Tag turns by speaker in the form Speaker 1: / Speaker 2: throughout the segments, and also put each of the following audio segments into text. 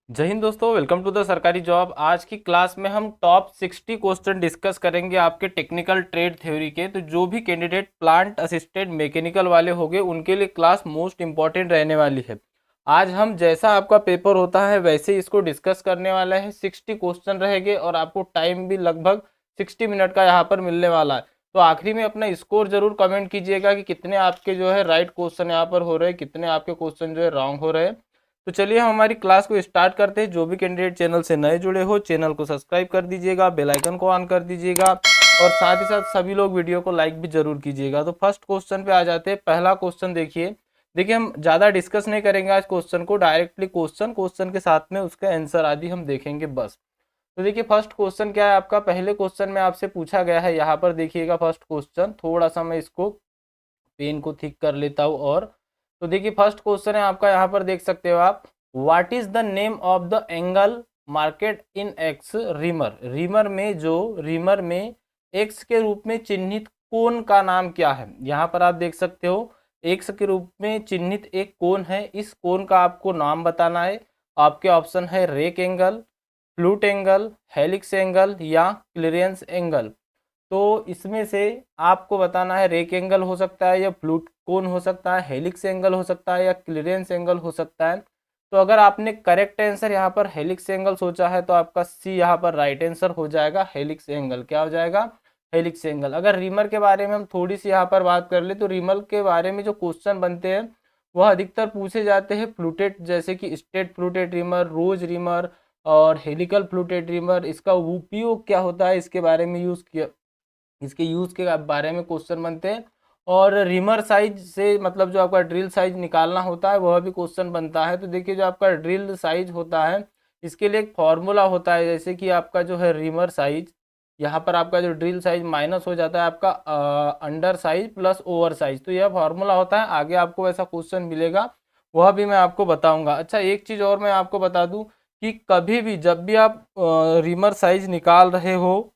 Speaker 1: जय हिंद दोस्तों, welcome to the सरकारी जॉब। आज की क्लास में हम टॉप 60 क्वेश्चन डिस्कस करेंगे आपके टेक्निकल ट्रेड थ्योरी के। तो जो भी कैंडिडेट प्लांट असिस्टेंट मैकेनिकल वाले होंगे उनके लिए क्लास मोस्ट इंपॉर्टेंट रहने वाली है। आज हम जैसा आपका पेपर होता है वैसे ही इसको डिस्कस करने वाला है। 60 क्वेश्चन रहेंगे और आपको टाइम भी लगभग 60 मिनट का यहाँ पर मिलने वाला है। तो आखिरी में अपना स्कोर जरूर कमेंट कीजिएगा कि कितने आपके जो है राइट क्वेश्चन यहाँ पर हो रहे हैं, कितने आपके क्वेश्चन जो है रॉन्ग हो रहे हैं। तो चलिए हम हमारी क्लास को स्टार्ट करते हैं। जो भी कैंडिडेट चैनल से नए जुड़े हो चैनल को सब्सक्राइब कर दीजिएगा, बेल आइकन को ऑन कर दीजिएगा और साथ ही साथ सभी लोग वीडियो को लाइक भी जरूर कीजिएगा। तो फर्स्ट क्वेश्चन पे आ जाते हैं। पहला क्वेश्चन देखिए। देखिए हम ज़्यादा डिस्कस नहीं करेंगे आज क्वेश्चन को, डायरेक्टली क्वेश्चन के साथ में उसका आंसर आदि हम देखेंगे बस। तो देखिए फर्स्ट क्वेश्चन क्या है आपका। पहले क्वेश्चन में आपसे पूछा गया है, यहाँ पर देखिएगा फर्स्ट क्वेश्चन। थोड़ा सा मैं इसको पेन को थिक कर लेता हूँ। और तो देखिए फर्स्ट क्वेश्चन है आपका, यहाँ पर देख सकते हो आप। What is the name of the angle market in x reamer. Reamer में एक्स के रूप में चिन्हित कोण का नाम क्या है। यहाँ पर आप देख सकते हो एक्स के रूप में चिन्हित एक कोण है। इस कोण का आपको नाम बताना है। आपके ऑप्शन है rake angle, flute angle, helix angle या क्लीयरेंस एंगल। तो इसमें से आपको बताना है रेक एंगल हो सकता है या फ्लूट कोन हो सकता है, हेलिक्स एंगल हो सकता है या क्लीयरेंस एंगल हो सकता है। तो अगर आपने करेक्ट आंसर यहाँ पर हेलिक्स एंगल सोचा है तो आपका सी यहाँ पर राइट आंसर हो जाएगा। हेलिक्स एंगल क्या हो जाएगा, हेलिक्स एंगल। अगर रीमर के बारे में हम थोड़ी सी यहाँ पर बात कर ले तो रीमर के बारे में जो क्वेश्चन बनते हैं वह अधिकतर पूछे जाते हैं फ्लूटेड, जैसे कि स्ट्रेट फ्लूटेड रीमर, रोज रीमर और हेलिकल फ्लूटेड रीमर। इसका उपयोग क्या होता है इसके बारे में इसके यूज के बारे में क्वेश्चन बनते हैं। और रिमर साइज से मतलब जो आपका ड्रिल साइज निकालना होता है वह भी क्वेश्चन बनता है। तो देखिए जो आपका ड्रिल साइज होता है इसके लिए एक फॉर्मूला होता है, जैसे कि आपका जो है रिमर साइज, यहाँ पर आपका जो ड्रिल साइज माइनस हो जाता है आपका under size plus over size. तो यह फॉर्मूला होता है। आगे आपको ऐसा क्वेश्चन मिलेगा वह भी मैं आपको बताऊंगा। अच्छा एक चीज़ और मैं आपको बता दूं कि कभी भी जब भी आप रिमर साइज निकाल रहे हो,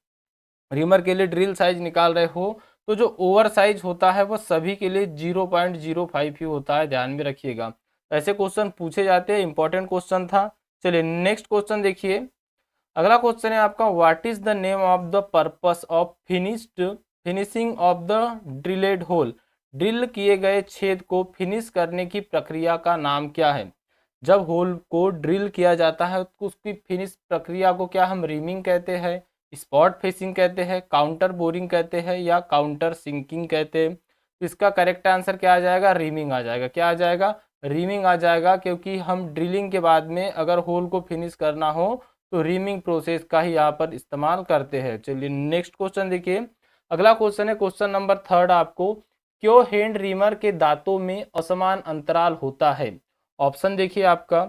Speaker 1: रीमर के लिए ड्रिल साइज निकाल रहे हो, तो जो ओवर साइज होता है वो सभी के लिए 0.05 ही होता है, ध्यान में रखिएगा। ऐसे क्वेश्चन पूछे जाते हैं, इंपॉर्टेंट क्वेश्चन था। चलिए नेक्स्ट क्वेश्चन देखिए। अगला क्वेश्चन है आपका, what is the name of the purpose of finishing of the drilled hole. ड्रिल किए गए छेद को फिनिश करने की प्रक्रिया का नाम क्या है। जब होल को ड्रिल किया जाता है तो उसकी फिनिश प्रक्रिया को क्या हम रीमिंग कहते हैं, स्पॉट फिशिंग कहते हैं, काउंटर बोरिंग कहते हैं या काउंटर सिंकिंग कहते हैं। तो इसका करेक्ट आंसर क्या आ जाएगा, रीमिंग आ जाएगा। क्या आ जाएगा, रीमिंग आ जाएगा, क्योंकि हम ड्रिलिंग के बाद में अगर होल को फिनिश करना हो तो रीमिंग प्रोसेस का ही यहाँ पर इस्तेमाल करते हैं। चलिए नेक्स्ट क्वेश्चन देखिए। अगला क्वेश्चन है क्वेश्चन नंबर थर्ड आपको, क्यों हैंड रीमर के दांतों में असमान अंतराल होता है। ऑप्शन देखिए आपका।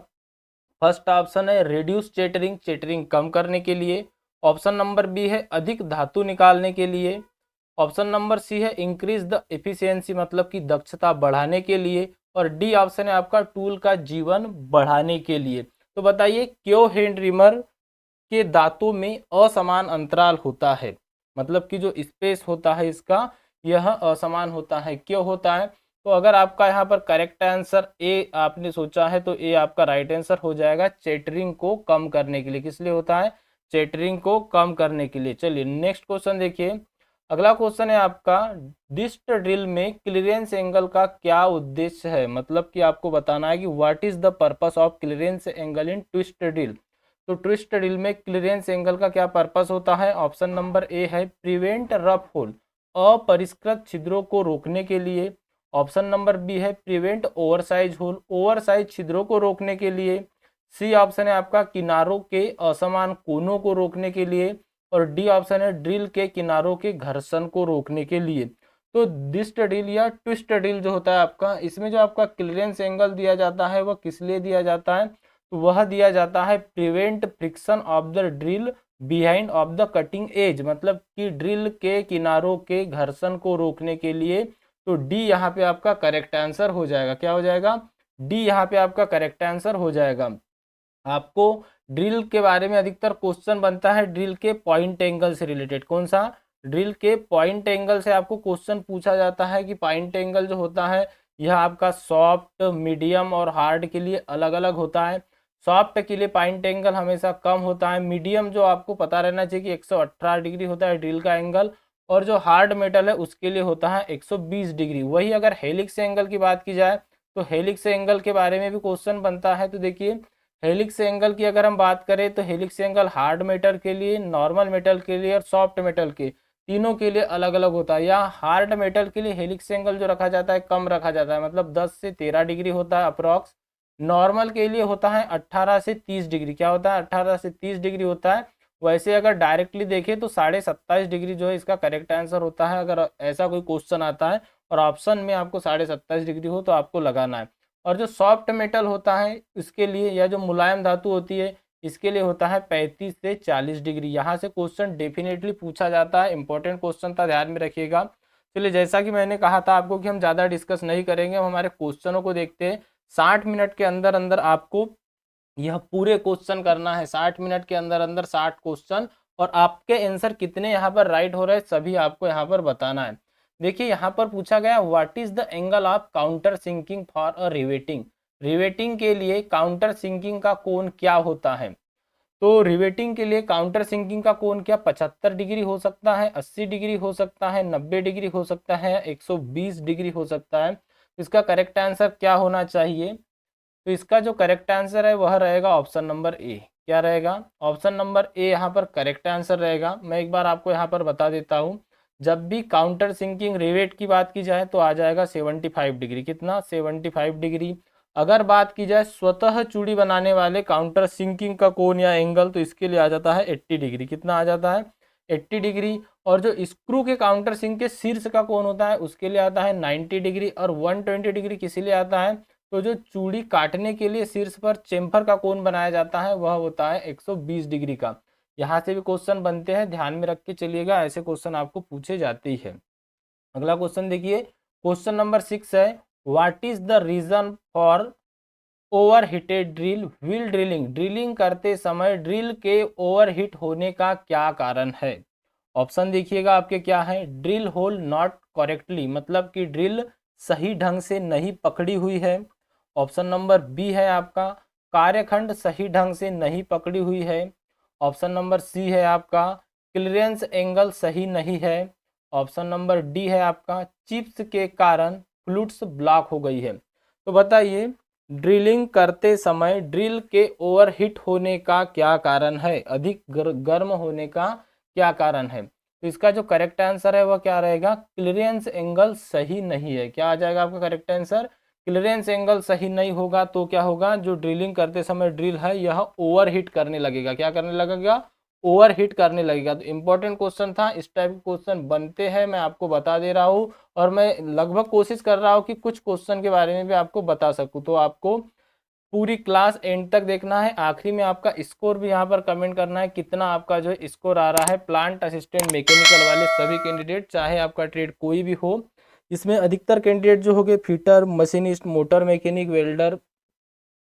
Speaker 1: फर्स्ट ऑप्शन है रिड्यूस चेटरिंग, चेटरिंग कम करने के लिए। ऑप्शन नंबर बी है अधिक धातु निकालने के लिए। ऑप्शन नंबर सी है इंक्रीज द एफिशिएंसी, मतलब कि दक्षता बढ़ाने के लिए। और डी ऑप्शन है आपका टूल का जीवन बढ़ाने के लिए। तो बताइए क्यों हैंड रिमर के दांतों में असमान अंतराल होता है, मतलब कि जो स्पेस होता है इसका यह असमान होता है, क्यों होता है। तो अगर आपका यहाँ पर करेक्ट आंसर ए आपने सोचा है तो ए आपका राइट आंसर हो जाएगा। चेटरिंग को कम करने के लिए, किस लिए होता है, चेटरिंग को कम करने के लिए। चलिए नेक्स्ट क्वेश्चन देखिए। अगला क्वेश्चन है आपका, डिस्ट ड्रिल में क्लीयरेंस एंगल का क्या उद्देश्य है, मतलब कि आपको बताना है कि what is the purpose of clearance angle in twist drill. तो ट्विस्ट ड्रिल में क्लीयरेंस एंगल का क्या पर्पस होता है। ऑप्शन नंबर ए है प्रिवेंट रफ होल, अपरिष्कृत छिद्रों को रोकने के लिए। ऑप्शन नंबर बी है प्रिवेंट ओवरसाइज होल, ओवरसाइज छिद्रों को रोकने के लिए। सी ऑप्शन है आपका किनारों के असमान कोनों को रोकने के लिए। और डी ऑप्शन है ड्रिल के किनारों के घर्षण को रोकने के लिए। तो डिस्ट ड्रिल या ट्विस्ट ड्रिल जो होता है आपका, इसमें जो आपका क्लीयरेंस एंगल दिया जाता है वह किस लिए दिया जाता है, तो वह दिया जाता है prevent friction of the drill behind of the cutting edge, मतलब कि ड्रिल के किनारों के घर्षण को रोकने के लिए। तो डी यहाँ पे आपका करेक्ट आंसर हो जाएगा। क्या हो जाएगा, डी यहाँ पे आपका करेक्ट आंसर हो जाएगा। आपको ड्रिल के बारे में अधिकतर क्वेश्चन बनता है ड्रिल के पॉइंट एंगल से रिलेटेड। कौन सा, ड्रिल के पॉइंट एंगल से आपको क्वेश्चन पूछा जाता है कि पॉइंट एंगल जो होता है यह आपका सॉफ्ट, मीडियम और हार्ड के लिए अलग अलग होता है। सॉफ्ट के लिए पॉइंट एंगल हमेशा कम होता है। मीडियम जो आपको पता रहना चाहिए कि 118 डिग्री होता है ड्रिल का एंगल, और जो हार्ड मेटल है उसके लिए होता है 120 डिग्री। वही अगर हेलिक्स एंगल की बात की जाए तो हेलिक्स एंगल के बारे में भी क्वेश्चन बनता है। तो देखिए हेलिक्स एंगल की अगर हम बात करें तो हेलिक्स एंगल हार्ड मेटल के लिए, नॉर्मल मेटल के लिए और सॉफ्ट मेटल के तीनों के लिए अलग अलग होता है। या हार्ड मेटल के लिए हेलिक्स एंगल जो रखा जाता है कम रखा जाता है, मतलब 10 से 13 डिग्री होता है अप्रॉक्स। नॉर्मल के लिए होता है 18 से 30 डिग्री, क्या होता है 18 से 30 डिग्री होता है। वैसे अगर डायरेक्टली देखें तो 27.5 डिग्री जो है इसका करेक्ट आंसर होता है, अगर ऐसा कोई क्वेश्चन आता है और ऑप्शन में आपको 27.5 डिग्री हो तो आपको लगाना है। और जो सॉफ्ट मेटल होता है इसके लिए, या जो मुलायम धातु होती है इसके लिए होता है 35 से 40 डिग्री। यहाँ से क्वेश्चन डेफिनेटली पूछा जाता है, इंपॉर्टेंट क्वेश्चन था, ध्यान में रखिएगा। चलिए जैसा कि मैंने कहा था आपको कि हम ज़्यादा डिस्कस नहीं करेंगे, हम हमारे क्वेश्चनों को देखते हैं। 60 मिनट के अंदर अंदर आपको यह पूरे क्वेश्चन करना है, 60 मिनट के अंदर अंदर 60 क्वेश्चन, और आपके आंसर कितने यहाँ पर राइट हो रहे हैं सभी आपको यहाँ पर बताना है। देखिए यहाँ पर पूछा गया what is the angle of countersinking for a riveting. Riveting के लिए काउंटर सिंकिंग का कोण क्या होता है। तो रिवेटिंग के लिए काउंटर सिंकिंग का कोण क्या 75 डिग्री हो सकता है, 80 डिग्री हो सकता है, 90 डिग्री हो सकता है, 120 डिग्री हो सकता है। इसका करेक्ट आंसर क्या होना चाहिए। तो इसका जो करेक्ट आंसर है वह रहेगा ऑप्शन नंबर ए। क्या रहेगा, ऑप्शन नंबर ए यहाँ पर करेक्ट आंसर रहेगा। मैं एक बार आपको यहाँ पर बता देता हूँ, जब भी काउंटर सिंकिंग रिवेट की बात की जाए तो आ जाएगा 75 डिग्री, कितना 75 डिग्री। अगर बात की जाए स्वतः चूड़ी बनाने वाले काउंटर सिंकिंग का कोण या एंगल तो इसके लिए आ जाता है 80 डिग्री, कितना आ जाता है 80 डिग्री। और जो स्क्रू के काउंटर सिंक के शीर्ष का कोण होता है उसके लिए आता है 90 डिग्री। और 120 डिग्री किसी लिए आता है, तो जो चूड़ी काटने के लिए शीर्ष पर चेम्फर का कोण बनाया जाता है वह होता है 120 डिग्री का। यहाँ से भी क्वेश्चन बनते हैं, ध्यान में रख के चलिएगा, ऐसे क्वेश्चन आपको पूछे जाते ही है। अगला क्वेश्चन देखिए, क्वेश्चन नंबर 6 है what is the reason for overheated drill while drilling. Drilling करते समय ड्रिल के ओवरहीट होने का क्या कारण है। ऑप्शन देखिएगा आपके क्या है, ड्रिल होल नॉट करेक्टली, मतलब कि ड्रिल सही ढंग से नहीं पकड़ी हुई है। ऑप्शन नंबर बी है आपका कार्यखंड सही ढंग से नहीं पकड़ी हुई है। ऑप्शन नंबर सी है आपका क्लियरेंस एंगल सही नहीं है। ऑप्शन नंबर डी है आपका चिप्स के कारण फ्लूट्स ब्लॉक हो गई है। तो बताइए ड्रिलिंग करते समय ड्रिल के ओवरहीट होने का क्या कारण है, अधिक गर्म होने का क्या कारण है। तो इसका जो करेक्ट आंसर है वह क्या रहेगा, क्लियरेंस एंगल सही नहीं है। क्या आ जाएगा आपका करेक्ट आंसर, क्लियरेंस एंगल सही नहीं होगा तो क्या होगा, जो ड्रिलिंग करते समय ड्रिल है यह ओवरहीट करने लगेगा। क्या करने लगेगा, ओवरहीट करने लगेगा। तो इंपॉर्टेंट क्वेश्चन था, इस टाइप के क्वेश्चन बनते हैं, मैं आपको बता दे रहा हूँ। और मैं लगभग कोशिश कर रहा हूँ कि कुछ क्वेश्चन के बारे में भी आपको बता सकूँ। तो आपको पूरी क्लास एंड तक देखना है। आखिरी में आपका स्कोर भी यहाँ पर कमेंट करना है, कितना आपका जो है स्कोर आ रहा है प्लांट असिस्टेंट मैकेनिकल वाले सभी कैंडिडेट, चाहे आपका ट्रेड कोई भी हो। इसमें अधिकतर कैंडिडेट जो होंगे fitter, machinist, motor mechanic, welder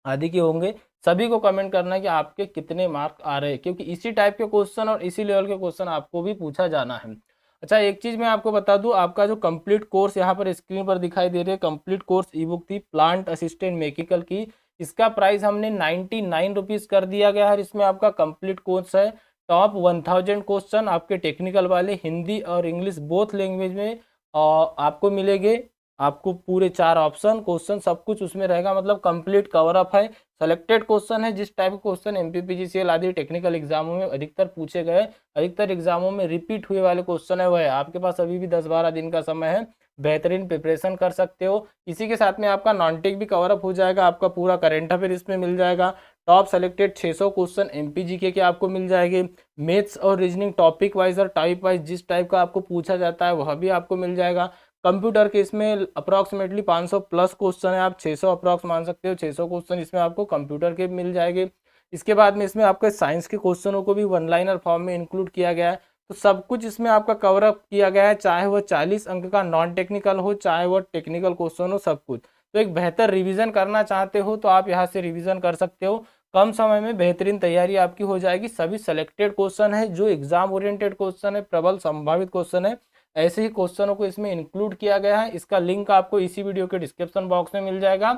Speaker 1: आदि के होंगे। सभी को कमेंट करना है कि आपके कितने मार्क आ रहे हैं, क्योंकि इसी टाइप के क्वेश्चन और इसी लेवल के क्वेश्चन आपको भी पूछा जाना है। अच्छा एक चीज़ मैं आपको बता दूं, आपका जो कंप्लीट कोर्स यहाँ पर स्क्रीन पर दिखाई दे रही है, कंप्लीट कोर्स ई बुक थी प्लांट असिस्टेंट मैकेनिकल की। इसका प्राइस हमने 99 रुपीज़ कर दिया गया है। इसमें आपका कंप्लीट कोर्स है, टॉप 1000 क्वेश्चन आपके टेक्निकल वाले हिंदी और इंग्लिश बोथ लैंग्वेज में आपको मिलेंगे। आपको पूरे 4 ऑप्शन क्वेश्चन सब कुछ उसमें रहेगा, मतलब कंप्लीट कवर अप है। सेलेक्टेड क्वेश्चन है, जिस टाइप के क्वेश्चन एमपीपीजीसीएल आदि टेक्निकल एग्जामों में अधिकतर पूछे गए, अधिकतर एग्जामों में रिपीट हुए वाले क्वेश्चन है वह है। आपके पास अभी भी 10-12 दिन का समय है, बेहतरीन प्रिपरेशन कर सकते हो। इसी के साथ में आपका नॉन टेक भी कवर अप हो जाएगा, आपका पूरा करंट अफेयर इसमें मिल जाएगा। टॉप सेलेक्टेड 600 क्वेश्चन एमपीजीके के आपको मिल जाएंगे। मैथ्स और रीजनिंग टॉपिक वाइज और टाइप वाइज जिस टाइप का आपको पूछा जाता है वह भी आपको मिल जाएगा। कंप्यूटर के इसमें अप्रॉक्सीमेटली 500 प्लस क्वेश्चन है, आप 600 अप्रॉक्स मान सकते हो। 600 क्वेश्चन इसमें आपको कंप्यूटर के मिल जाएंगे। इसके बाद में इसमें आपके साइंस के क्वेश्चनों को भी वन लाइनर फॉर्म में इंक्लूड किया गया है। तो सब कुछ इसमें आपका कवर अप किया गया है, चाहे वह 40 अंक का नॉन टेक्निकल हो, चाहे वह टेक्निकल क्वेश्चन हो, सब कुछ। तो एक बेहतर रिवीजन करना चाहते हो तो आप यहाँ से रिवीजन कर सकते हो। कम समय में बेहतरीन तैयारी आपकी हो जाएगी। सभी सेलेक्टेड क्वेश्चन है, जो एग्जाम ओरिएंटेड क्वेश्चन है, प्रबल संभावित क्वेश्चन है, ऐसे ही क्वेश्चनों को इसमें इंक्लूड किया गया है। इसका लिंक आपको इसी वीडियो के डिस्क्रिप्शन बॉक्स में मिल जाएगा।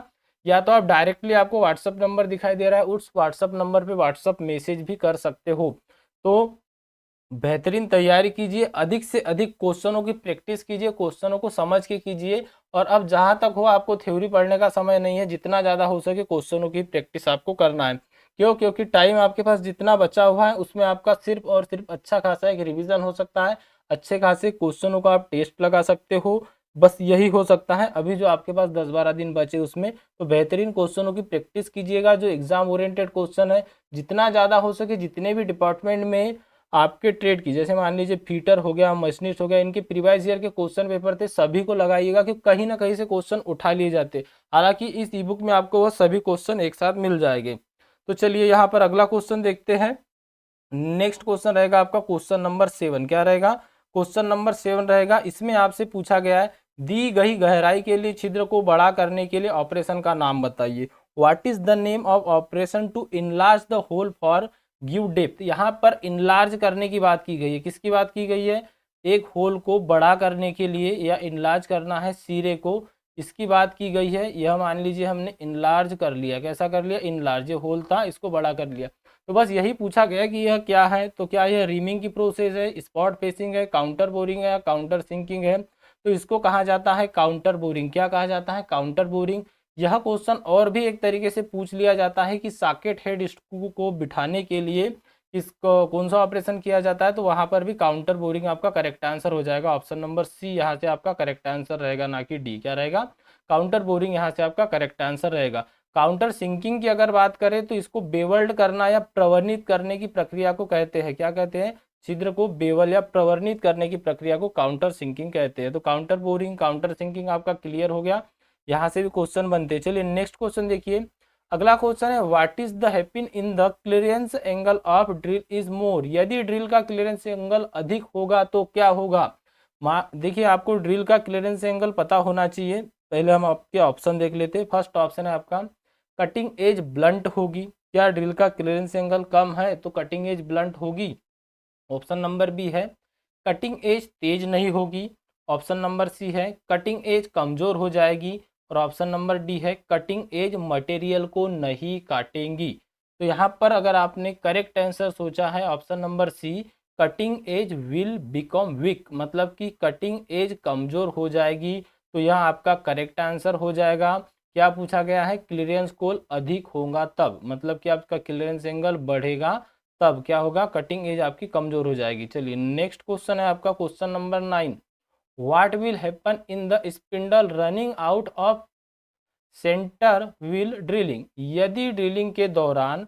Speaker 1: या तो आप डायरेक्टली, आपको व्हाट्सअप नंबर दिखाई दे रहा है, उस व्हाट्सअप नंबर पे व्हाट्सअप मैसेज भी कर सकते हो। तो बेहतरीन तैयारी कीजिए, अधिक से अधिक क्वेश्चनों की प्रैक्टिस कीजिए, क्वेश्चनों को समझ के कीजिए। और अब जहां तक हो, आपको थ्योरी पढ़ने का समय नहीं है, जितना ज़्यादा हो सके क्वेश्चनों की प्रैक्टिस आपको करना है। क्यों? क्योंकि टाइम आपके पास जितना बचा हुआ है उसमें आपका सिर्फ और सिर्फ अच्छा खासा एक रिवीजन हो सकता है, अच्छे खासे क्वेश्चनों का आप टेस्ट लगा सकते हो, बस यही हो सकता है अभी जो आपके पास 10-12 दिन बचे उसमें। तो बेहतरीन क्वेश्चनों की प्रैक्टिस कीजिएगा, जो एग्जाम ओरिएंटेड क्वेश्चन है जितना ज़्यादा हो सके, जितने भी डिपार्टमेंट में आपके ट्रेड की, जैसे मान लीजिए फीटर हो गया, मशीनिस्ट हो गया, इनके प्रीवियस ईयर के क्वेश्चन पेपर थे, सभी को लगाइएगा कि कहीं ना कहीं से क्वेश्चन उठा लिए जाते। हालांकि इस ई बुक में आपको वह सभी क्वेश्चन एक साथ मिल जाएंगे। तो चलिए यहाँ पर अगला क्वेश्चन देखते हैं। नेक्स्ट क्वेश्चन रहेगा आपका क्वेश्चन नंबर 7। क्या रहेगा? क्वेश्चन नंबर 7 रहेगा, इसमें आपसे पूछा गया है दी गई गहराई के लिए छिद्र को बड़ा करने के लिए ऑपरेशन का नाम बताइए। What is the name of operation to enlarge the hole for give depth. यहाँ पर इनलार्ज करने की बात की गई है, किसकी बात की गई है? एक होल को बड़ा करने के लिए या इनलार्ज करना है सिरे को, इसकी बात की गई है। यह मान लीजिए हमने इनलार्ज कर लिया, कैसा कर लिया? इनलार्ज, ये होल था इसको बड़ा कर लिया। तो बस यही पूछा गया कि यह क्या है। तो क्या यह रीमिंग की प्रोसेस है, स्पॉट फेसिंग है, काउंटर बोरिंग है या काउंटर सिंकिंग है? तो इसको कहा जाता है काउंटर बोरिंग। क्या कहा जाता है? Counter boring. यह क्वेश्चन और भी एक तरीके से पूछ लिया जाता है कि सॉकेट हेड स्क्रू को बिठाने के लिए इसको कौन सा ऑपरेशन किया जाता है, तो वहां पर भी काउंटर बोरिंग आपका करेक्ट आंसर हो जाएगा। ऑप्शन नंबर सी यहाँ से आपका करेक्ट आंसर रहेगा, ना कि डी। क्या रहेगा? काउंटर बोरिंग यहाँ से आपका करेक्ट आंसर रहेगा। काउंटर सिंकिंग की अगर बात करें तो इसको बेवल्ड करना या प्रवर्णित करने की प्रक्रिया को कहते हैं। क्या कहते हैं? छिद्र को बेवल या प्रवर्णित करने की प्रक्रिया को काउंटर सिंकिंग कहते हैं। तो काउंटर बोरिंग, काउंटर सिंकिंग आपका क्लियर हो गया। यहाँ से भी क्वेश्चन बनते हैं। चलिए नेक्स्ट क्वेश्चन देखिए। अगला क्वेश्चन है what is the happen in the clearance angle of drill is more. यदि ड्रिल का क्लियरेंस एंगल अधिक होगा तो क्या होगा? देखिए, आपको ड्रिल का क्लियरेंस एंगल पता होना चाहिए। पहले हम आपके ऑप्शन देख लेते हैं। फर्स्ट ऑप्शन है आपका कटिंग एज ब्लंट होगी। क्या ड्रिल का क्लियरेंस एंगल कम है तो कटिंग एज ब्लंट होगी? ऑप्शन नंबर बी है कटिंग एज तेज नहीं होगी। ऑप्शन नंबर सी है कटिंग एज कमजोर हो जाएगी। और ऑप्शन नंबर डी है कटिंग एज मटेरियल को नहीं काटेंगी। तो यहाँ पर अगर आपने करेक्ट आंसर सोचा है option number C, cutting edge will become weak, मतलब कि कटिंग एज कमजोर हो जाएगी, तो यह आपका करेक्ट आंसर हो जाएगा। क्या पूछा गया है? क्लियरेंस कोल अधिक होगा तब, मतलब कि आपका क्लियरेंस एंगल बढ़ेगा तब क्या होगा? कटिंग एज आपकी कमजोर हो जाएगी। चलिए नेक्स्ट क्वेश्चन है आपका question number 9। What will happen in the spindle running out of centre wheel drilling. यदि ड्रिलिंग के दौरान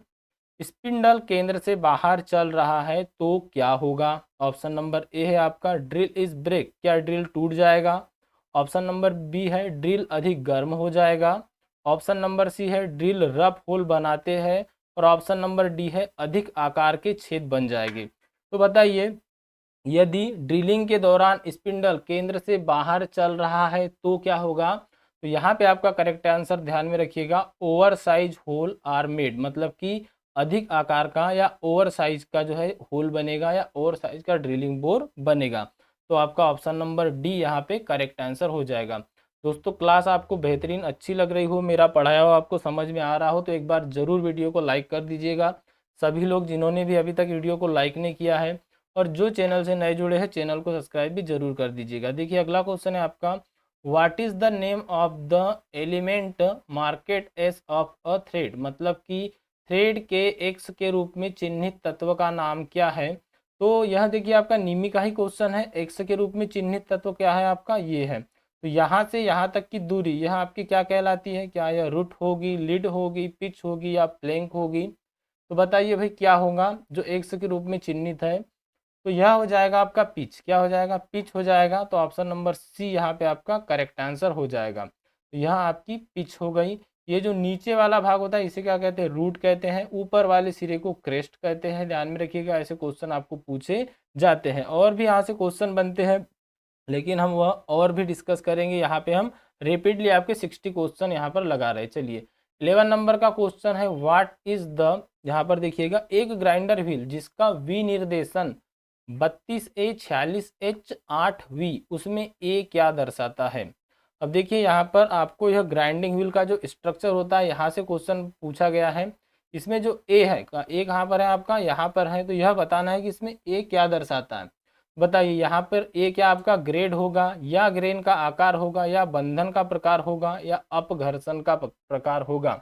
Speaker 1: स्पिंडल केंद्र से बाहर चल रहा है तो क्या होगा? ऑप्शन नंबर ए है आपका ड्रिल इज ब्रेक। क्या ड्रिल टूट जाएगा? ऑप्शन नंबर बी है ड्रिल अधिक गर्म हो जाएगा। ऑप्शन नंबर सी है ड्रिल रफ होल बनाते हैं। और ऑप्शन नंबर डी है अधिक आकार के छेद बन जाएंगे। तो बताइए, यदि ड्रिलिंग के दौरान स्पिंडल केंद्र से बाहर चल रहा है तो क्या होगा? तो यहाँ पे आपका करेक्ट आंसर ध्यान में रखिएगा, oversize hole are made, मतलब कि अधिक आकार का या ओवर साइज का जो है होल बनेगा या ओवर साइज का ड्रिलिंग बोर बनेगा। तो आपका ऑप्शन नंबर डी यहाँ पे करेक्ट आंसर हो जाएगा। दोस्तों, क्लास आपको बेहतरीन अच्छी लग रही हो, मेरा पढ़ाया हुआ आपको समझ में आ रहा हो, तो एक बार ज़रूर वीडियो को लाइक कर दीजिएगा। सभी लोग जिन्होंने भी अभी तक वीडियो को लाइक नहीं किया है और जो चैनल से नए जुड़े हैं, चैनल को सब्सक्राइब भी जरूर कर दीजिएगा। देखिए अगला क्वेश्चन है आपका what is the name of the element market S of a thread, मतलब कि थ्रेड के एक्स के रूप में चिन्हित तत्व का नाम क्या है? तो यह देखिए आपका निमी का ही क्वेश्चन है। एक्स के रूप में चिन्हित तत्व क्या है आपका? ये है। तो यहाँ से यहाँ तक की दूरी यह आपकी क्या कहलाती है? क्या यह रूट होगी, लीड होगी, पिच होगी या प्लैंक होगी? तो बताइए भाई क्या होगा जो एक्स के रूप में चिन्हित है? तो यह हो जाएगा आपका पिच। क्या हो जाएगा? पिच हो जाएगा। तो ऑप्शन नंबर सी यहाँ पे आपका करेक्ट आंसर हो जाएगा। तो यहाँ आपकी पिच हो गई। ये जो नीचे वाला भाग होता है इसे क्या कहते हैं? रूट कहते हैं। ऊपर वाले सिरे को क्रेस्ट कहते हैं। ध्यान में रखिएगा, ऐसे क्वेश्चन आपको पूछे जाते हैं। और भी यहाँ से क्वेश्चन बनते हैं, लेकिन हम वह और भी डिस्कस करेंगे। यहाँ पे हम रेपिडली आपके 60 क्वेश्चन यहाँ पर लगा रहे हैं। चलिए 11 नंबर का क्वेश्चन है व्हाट इज द, यहाँ पर देखिएगा, एक ग्राइंडर व्हील जिसका विनिर्देशन 32A 46H 8V, उसमें ए क्या दर्शाता है? अब देखिए यहाँ पर आपको यह ग्राइंडिंग व्हील का जो स्ट्रक्चर होता है यहाँ से क्वेश्चन पूछा गया है। इसमें जो ए है ए कहाँ पर है आपका, यहाँ पर है, तो यह बताना है कि इसमें ए क्या दर्शाता है। बताइए यहाँ पर ए क्या आपका ग्रेड होगा, या ग्रेन का आकार होगा, या बंधन का प्रकार होगा, या अपघर्षण का प्रकार होगा।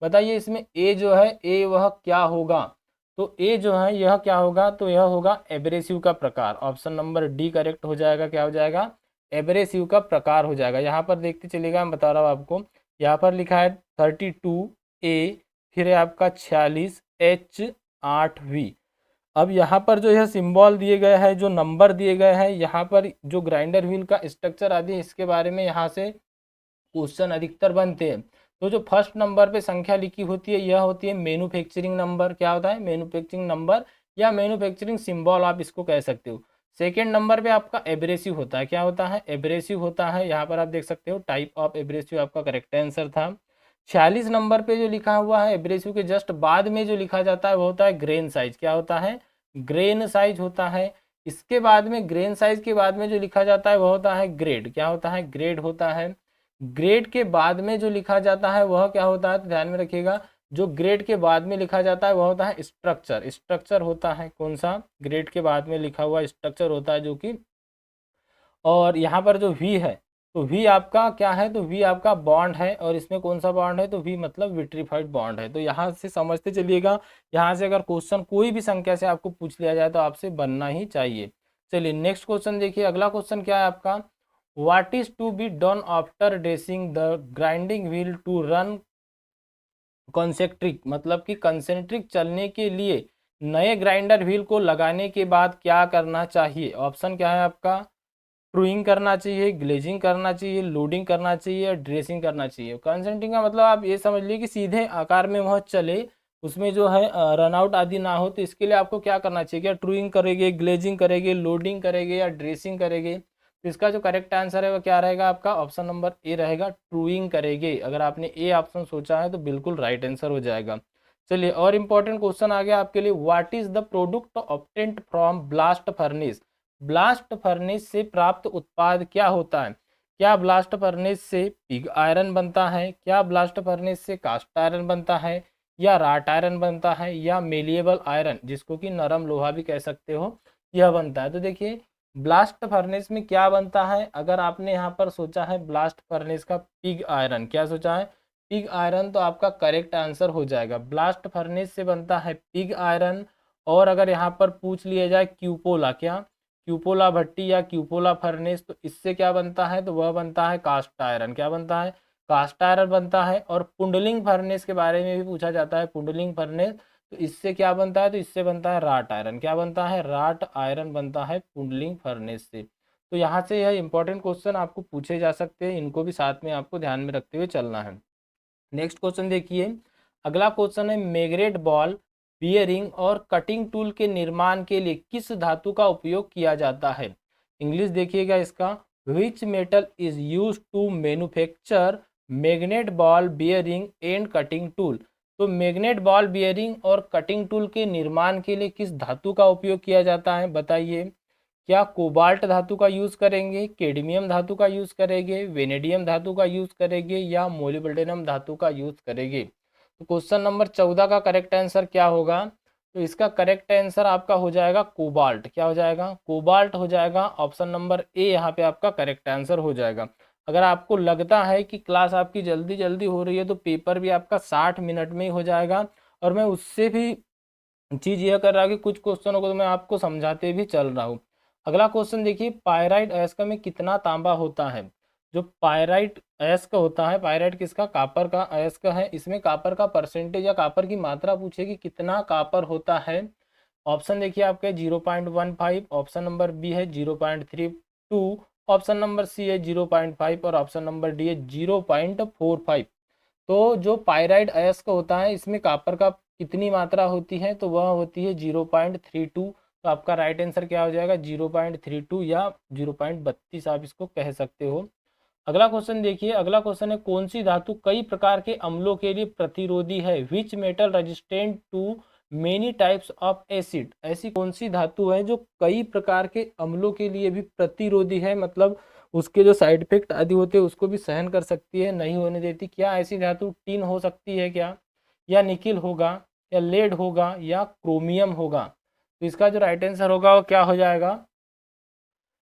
Speaker 1: बताइए इसमें ए जो है ए वह क्या होगा, तो ए जो है यह क्या होगा, तो यह होगा एब्रेसिव का प्रकार। ऑप्शन नंबर डी करेक्ट हो जाएगा, क्या हो जाएगा, एब्रेसिव का प्रकार हो जाएगा। यहाँ पर देखते चलिएगा, मैं बता रहा हूँ आपको, यहाँ पर लिखा है 32A, फिर है आपका 46H8V। अब यहाँ पर जो यह सिंबल दिए गए हैं, जो नंबर दिए गए हैं, यहाँ पर जो ग्राइंडर व्हील का स्ट्रक्चर आदि इसके बारे में यहाँ से क्वेश्चन अधिकतर बनते हैं। तो जो फर्स्ट नंबर पे संख्या लिखी होती है यह होती है मैन्युफैक्चरिंग नंबर, क्या होता है, मैन्युफैक्चरिंग नंबर या मैन्युफैक्चरिंग सिंबल आप इसको कह सकते हो। सेकेंड नंबर पे आपका एब्रेसिव होता है, क्या होता है, एब्रेसिव होता है। यहाँ पर आप देख सकते हो टाइप ऑफ एब्रेसिव आपका करेक्ट आंसर था। 46 नंबर पे जो लिखा हुआ है एब्रेसिव के जस्ट बाद में जो लिखा जाता है वो होता है ग्रेन साइज, क्या होता है, ग्रेन साइज होता है। इसके बाद में ग्रेन साइज के बाद में जो लिखा जाता है वह होता है ग्रेड, क्या होता है, ग्रेड होता है। ग्रेड के बाद में जो लिखा जाता है वह क्या होता है, तो ध्यान में रखिएगा, जो ग्रेड के बाद में लिखा जाता है वह होता है स्ट्रक्चर, स्ट्रक्चर होता है। कौन सा, ग्रेड के बाद में लिखा हुआ स्ट्रक्चर होता है जो कि, और यहाँ पर जो वी है तो वी आपका क्या है, तो वी आपका बॉन्ड है, और इसमें कौन सा बॉन्ड है, तो वी मतलब विट्रीफाइड बॉन्ड है। तो यहाँ से समझते चलिएगा, यहाँ से अगर क्वेश्चन कोई भी संख्या से आपको पूछ लिया जाए तो आपसे बनना ही चाहिए। चलिए नेक्स्ट क्वेश्चन देखिए, अगला क्वेश्चन क्या है आपका, what is to be done after dressing the grinding wheel to run concentric, मतलब कि कंसेंट्रिक चलने के लिए नए ग्राइंडर व्हील को लगाने के बाद क्या करना चाहिए। ऑप्शन क्या है आपका, ट्रूइंग करना चाहिए, ग्लेजिंग करना चाहिए, लोडिंग करना चाहिए, या ड्रेसिंग करना चाहिए। कंसेंट्रिंग का मतलब आप ये समझ लीजिए कि सीधे आकार में वह चले, उसमें जो है रनआउट आदि ना हो, तो इसके लिए आपको क्या करना चाहिए, क्या ट्रूइंग करेंगे, ग्लेजिंग करेंगे, लोडिंग करेंगे, या ड्रेसिंग करेंगे। तो इसका जो करेक्ट आंसर है वो क्या रहेगा आपका, ऑप्शन नंबर ए रहेगा, ट्रूइंग करेंगे। अगर आपने ए ऑप्शन सोचा है तो बिल्कुल राइट आंसर हो जाएगा। चलिए और इम्पोर्टेंट क्वेश्चन आ गया आपके लिए, what is the product obtained from blast furnace. Blast furnace से प्राप्त उत्पाद क्या होता है, क्या ब्लास्ट फर्नेस से पिग आयरन बनता है, क्या ब्लास्ट फर्नेस से कास्ट आयरन बनता है, या राट आयरन बनता है, या मेलिएबल आयरन जिसको कि नरम लोहा भी कह सकते हो, यह बनता है। तो देखिए ब्लास्ट फर्नेस में क्या बनता है, अगर आपने यहाँ पर सोचा है ब्लास्ट फर्नेस का पिग आयरन, क्या सोचा है, पिग आयरन, तो आपका करेक्ट आंसर हो जाएगा। ब्लास्ट फर्नेस से बनता है पिग आयरन। और अगर यहाँ पर पूछ लिया जाए क्यूपोला, क्या क्यूपोला भट्टी या क्यूपोला फर्नेस, तो इससे क्या बनता है, तो वह बनता है कास्ट आयरन, क्या बनता है, कास्ट आयरन बनता है। और पुंडलिंग फर्नेस के बारे में भी पूछा जाता है, पुंडलिंग फर्नेस, तो इससे क्या बनता है, तो इससे बनता है राट आयरन, क्या बनता है, राट आयरन बनता है पुंडलिंग फर्नेस से। तो यहाँ से यह इंपॉर्टेंट क्वेश्चन आपको पूछे जा सकते हैं, इनको भी साथ में आपको ध्यान में रखते हुए चलना है। नेक्स्ट क्वेश्चन देखिए, अगला क्वेश्चन है मैग्नेट बॉल बियरिंग और कटिंग टूल के निर्माण के लिए किस धातु का उपयोग किया जाता है। इंग्लिश देखिएगा इसका, which metal is use to manufacture magnet ball bearing and cutting tool. तो मैग्नेट बॉल बियरिंग और कटिंग टूल के निर्माण के लिए किस धातु का उपयोग किया जाता है, बताइए। क्या कोबाल्ट धातु का यूज़ करेंगे, कैडमियम धातु का यूज़ करेंगे, वेनेडियम धातु का यूज़ करेंगे, या मोलिब्डेनम धातु का यूज़ करेंगे। तो क्वेश्चन नंबर 14 का करेक्ट आंसर क्या होगा, तो इसका करेक्ट आंसर आपका हो जाएगा कोबाल्ट, क्या हो जाएगा, कोबाल्ट हो जाएगा। ऑप्शन नंबर ए यहाँ पे आपका करेक्ट आंसर हो जाएगा। अगर आपको लगता है कि क्लास आपकी जल्दी जल्दी हो रही है तो पेपर भी आपका 60 मिनट में ही हो जाएगा, और मैं उससे भी चीज़ यह कर रहा हूँ कि कुछ क्वेश्चनों को तो मैं आपको समझाते भी चल रहा हूँ। अगला क्वेश्चन देखिए, पायराइट अयस्क में कितना तांबा होता है। जो पायराइट अयस्क होता है, पायराइट किसका, कापर का अयस्क है, इसमें कापर का परसेंटेज या कापर की मात्रा पूछेगी कितना कापर होता है। ऑप्शन देखिए आपके 0.15, ऑप्शन नंबर बी है 0.32, ऑप्शन नंबर सी है 0.5, और ऑप्शन नंबर डी है 0.45। तो जो पायराइट अयस्क होता है इसमें कापर का कितनी मात्रा होती है, तो वह होती है 0.32। तो आपका राइट आंसर क्या हो जाएगा, 0.32 या 0.32 आप इसको कह सकते हो। अगला क्वेश्चन देखिए, अगला क्वेश्चन है कौन सी धातु कई प्रकार के अम्लों के लिए प्रतिरोधी है, which metal resistant to many types of acid. ऐसी कौन सी धातु है जो कई प्रकार के अम्लों के लिए भी प्रतिरोधी है, मतलब उसके जो साइड इफेक्ट आदि होते हैं उसको भी सहन कर सकती है, नहीं होने देती। क्या ऐसी धातु टिन हो सकती है क्या, या निकिल होगा, या लेड होगा, या क्रोमियम होगा? तो इसका जो राइट आंसर होगा वो क्या हो जाएगा?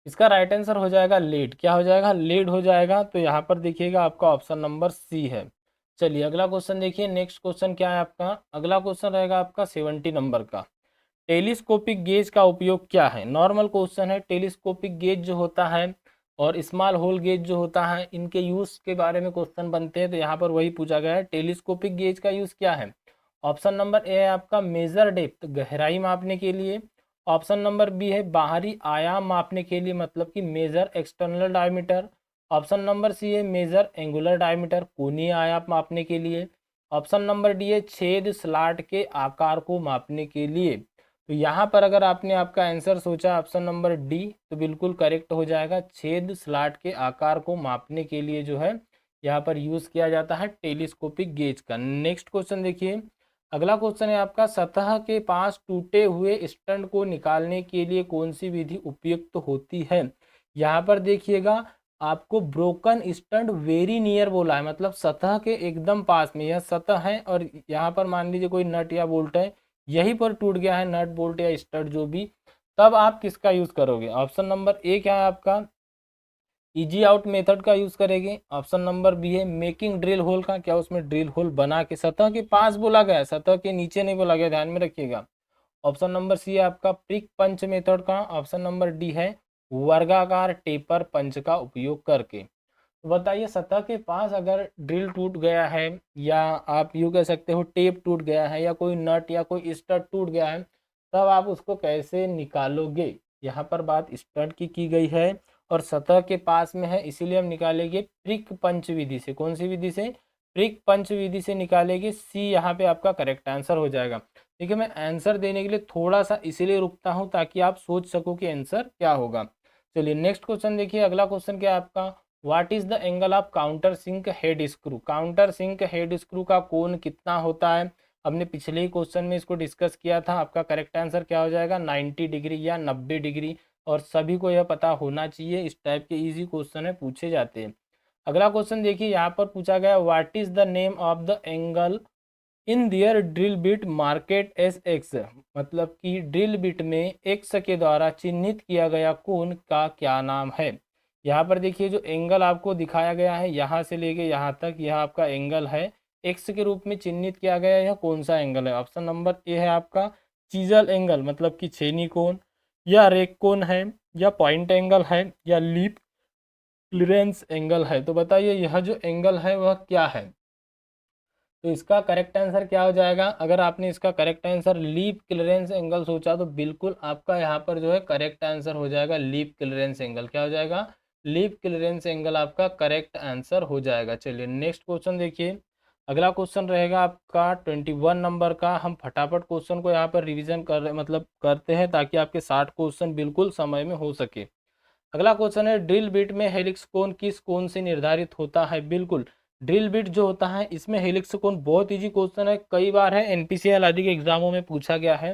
Speaker 1: इसका राइट आंसर हो जाएगा लेड। क्या हो जाएगा? लेड हो जाएगा। तो यहाँ पर देखिएगा आपका ऑप्शन नंबर सी है। चलिए अगला क्वेश्चन देखिए। नेक्स्ट क्वेश्चन क्या है आपका? अगला क्वेश्चन रहेगा आपका 70 नंबर का। टेलीस्कोपिक गेज का उपयोग क्या है? नॉर्मल क्वेश्चन है। टेलीस्कोपिक गेज जो होता है और स्मॉल होल गेज जो होता है, इनके यूज के बारे में क्वेश्चन बनते हैं, तो यहाँ पर वही पूछा गया है। टेलीस्कोपिक गेज का यूज क्या है? ऑप्शन नंबर ए है आपका मेजर डेप्थ, गहराई मापने के लिए। ऑप्शन नंबर बी है बाहरी आयाम मापने के लिए, मतलब कि major external diameter. Option number C है मेजर एंगुलर डायमीटर, कोणीय आयाम मापने के लिए। ऑप्शन नंबर डी है छेद स्लॉट के आकार को मापने के लिए। तो यहाँ पर अगर आपने आपका आंसर सोचा ऑप्शन नंबर डी, तो बिल्कुल करेक्ट हो जाएगा। छेद स्लॉट के आकार को मापने के लिए जो है यहाँ पर यूज किया जाता है टेलीस्कोपिक गेज का। नेक्स्ट क्वेश्चन देखिए। अगला क्वेश्चन है आपका, सतह के पास टूटे हुए स्टंट को निकालने के लिए कौन सी विधि उपयुक्त होती है? यहाँ पर देखिएगा आपको ब्रोकन स्टंट वेरी नियर बोला है, मतलब सतह के एकदम पास में यह सतह है, और यहाँ पर मान लीजिए कोई नट या बोल्ट है, यहीं पर टूट गया है नट बोल्ट या स्टड जो भी, तब आप किसका यूज करोगे? ऑप्शन नंबर ए क्या है आपका? इजी आउट मेथड का यूज करेंगे। ऑप्शन नंबर बी है मेकिंग ड्रिल होल का, क्या उसमें ड्रिल होल बना के, सतह के पास बोला गया है, सतह के नीचे नहीं बोला गया, ध्यान में रखिएगा। ऑप्शन नंबर सी है आपका प्रिक पंच मेथड का। ऑप्शन नंबर डी है वर्गाकार टेपर पंच का उपयोग करके। तो बताइए सतह के पास अगर ड्रिल टूट गया है, या आप यूँ कह सकते हो टेप टूट गया है, या कोई नट या कोई स्टड टूट गया है, तब आप उसको कैसे निकालोगे? यहाँ पर बात स्टड की गई है और सतह के पास में है, इसीलिए हम निकालेंगे प्रिक पंच विधि से। कौन सी विधि से? प्रिक पंच विधि से निकालेंगे। सी यहाँ पे आपका करेक्ट आंसर हो जाएगा। देखिए मैं आंसर देने के लिए थोड़ा सा इसीलिए रुकता हूँ ताकि आप सोच सको कि आंसर क्या होगा। चलिए नेक्स्ट क्वेश्चन देखिए। अगला क्वेश्चन क्या है आपका? What is the angle of countersink head screw? Countersink head screw का कोण कितना होता है? हमने पिछले ही क्वेश्चन में इसको डिस्कस किया था। आपका करेक्ट आंसर क्या हो जाएगा? 90 डिग्री या 90 डिग्री। और सभी को यह पता होना चाहिए, इस टाइप के इजी क्वेश्चन है पूछे जाते हैं। अगला क्वेश्चन देखिए, यहाँ पर पूछा गया what is the name of the angle in their drill bit marked as X, मतलब कि ड्रिल बिट में एक्स के द्वारा चिन्हित किया गया कोण का क्या नाम है? यहाँ पर देखिए जो एंगल आपको दिखाया गया है यहाँ से लेके यहाँ तक, यह आपका एंगल है, एक्स के रूप में चिन्हित किया गया है। यह कौन सा एंगल है? ऑप्शन नंबर ए है आपका चीजल एंगल, मतलब कि छेनी कोण, या रेक कोण है, या पॉइंट एंगल है, या लीप क्लियरेंस एंगल है। तो बताइए यह जो एंगल है वह क्या है? तो इसका करेक्ट आंसर क्या हो जाएगा? अगर आपने इसका correct answer lip clearance angle सोचा तो बिल्कुल आपका यहाँ पर जो है करेक्ट आंसर हो जाएगा लीप क्लियरेंस एंगल। क्या हो जाएगा? लीप क्लियरेंस एंगल आपका करेक्ट आंसर हो जाएगा। चलिए नेक्स्ट क्वेश्चन देखिए। अगला क्वेश्चन रहेगा आपका 21 नंबर का। हम फटाफट क्वेश्चन को यहाँ पर रिविजन कर मतलब करते हैं ताकि आपके 60 क्वेश्चन बिल्कुल समय में हो सके। अगला क्वेश्चन है ड्रिल बिट में हेलिक्स कोण किस कोण से निर्धारित होता है? बिल्कुल ड्रिल बिट जो होता है इसमें हेलिक्स कोण, बहुत इजी क्वेश्चन है, कई बार है एनपीसीएल आदि के एग्जामों में पूछा गया है।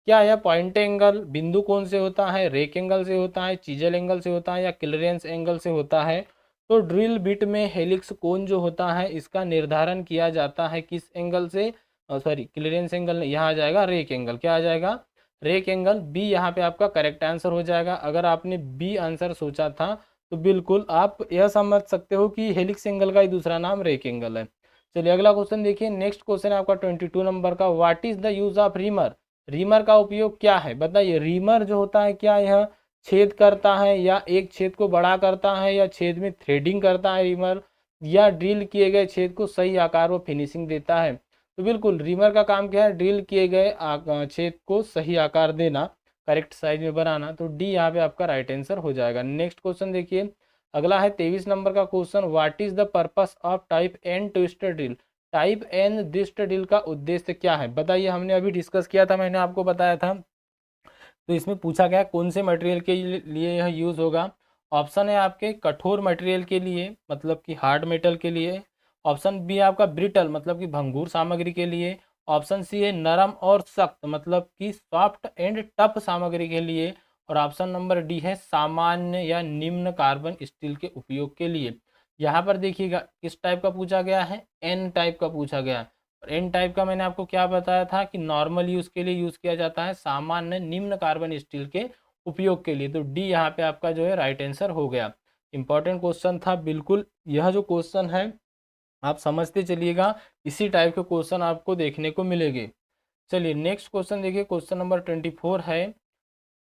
Speaker 1: क्या यह पॉइंट एंगल बिंदु कोण से होता है, रेक एंगल से होता है, चीजल एंगल से होता है, या क्लियरेंस एंगल से होता है? तो ड्रिल बिट में हेलिक्स कोण जो होता है इसका निर्धारण किया जाता है किस एंगल से? सॉरी क्लियरेंस एंगल, यहाँ आ जाएगा रेक एंगल। क्या आ जाएगा? Rake angle. बी यहाँ पे आपका करेक्ट आंसर हो जाएगा। अगर आपने बी आंसर सोचा था तो बिल्कुल आप यह समझ सकते हो कि हेलिक्स एंगल का ही दूसरा नाम रेक एंगल है। चलिए अगला क्वेश्चन देखिए। नेक्स्ट क्वेश्चन है आपका 22 नंबर का। What is the use of reamer? Reamer का उपयोग क्या है? बताइए रीमर जो होता है क्या यह छेद करता है, या एक छेद को बड़ा करता है, या छेद में थ्रेडिंग करता है रीमर, या ड्रिल किए गए छेद को सही आकार व फिनिशिंग देता है? तो बिल्कुल रीमर का काम क्या है? ड्रिल किए गए छेद को सही आकार देना, करेक्ट साइज में बनाना। तो डी यहाँ पे आपका राइट आंसर हो जाएगा। नेक्स्ट क्वेश्चन देखिए। अगला है 23 नंबर का question. What is the purpose of type N twister drill? Type N twister drill का उद्देश्य क्या है? बताइए, हमने अभी डिस्कस किया था, मैंने आपको बताया था। तो इसमें पूछा गया कौन से मटेरियल के लिए यह यूज़ होगा। ऑप्शन है आपके कठोर मटेरियल के लिए, मतलब कि हार्ड मेटल के लिए। ऑप्शन बी है आपका ब्रिटल, मतलब कि भंगूर सामग्री के लिए। ऑप्शन सी है नरम और सख्त, मतलब कि सॉफ्ट एंड टफ सामग्री के लिए। और ऑप्शन नंबर डी है सामान्य या निम्न कार्बन स्टील के उपयोग के लिए। यहाँ पर देखिएगा किस टाइप का पूछा गया है, एन टाइप का पूछा गया है। और एन टाइप का मैंने आपको क्या बताया था कि नॉर्मल यूज़ के लिए यूज़ किया जाता है, सामान्य निम्न कार्बन स्टील के उपयोग के लिए। तो डी यहाँ पे आपका जो है राइट आंसर हो गया। इंपॉर्टेंट क्वेश्चन था बिल्कुल। यह जो क्वेश्चन है आप समझते चलिएगा, इसी टाइप के क्वेश्चन आपको देखने को मिलेंगे। चलिए नेक्स्ट क्वेश्चन देखिए, क्वेश्चन नंबर 24 है,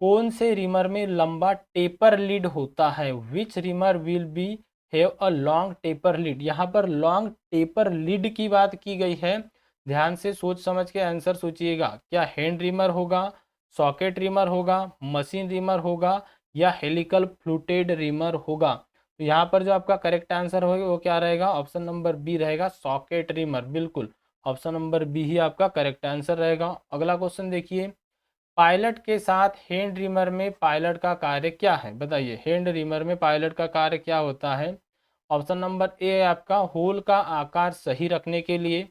Speaker 1: कौन से रिमर में लंबा टेपर लीड होता है? Which reamer will be have a long taper lead? यहाँ पर लॉन्ग टेपर लीड की बात की गई है। ध्यान से सोच समझ के आंसर सोचिएगा। क्या हैंड रिमर होगा, सॉकेट रिमर होगा, मशीन रिमर होगा या हेलिकल फ्लूटेड रिमर होगा? तो यहाँ पर जो आपका करेक्ट आंसर होगा वो क्या रहेगा? ऑप्शन नंबर बी रहेगा, सॉकेट रिमर। बिल्कुल ऑप्शन नंबर बी ही आपका करेक्ट आंसर रहेगा। अगला क्वेश्चन देखिए, पायलट के साथ हैंड रिमर में पायलट का कार्य क्या है? बताइए, हैंड रिमर में पायलट का कार्य क्या होता है? ऑप्शन नंबर ए है आपका होल का आकार सही रखने के लिए।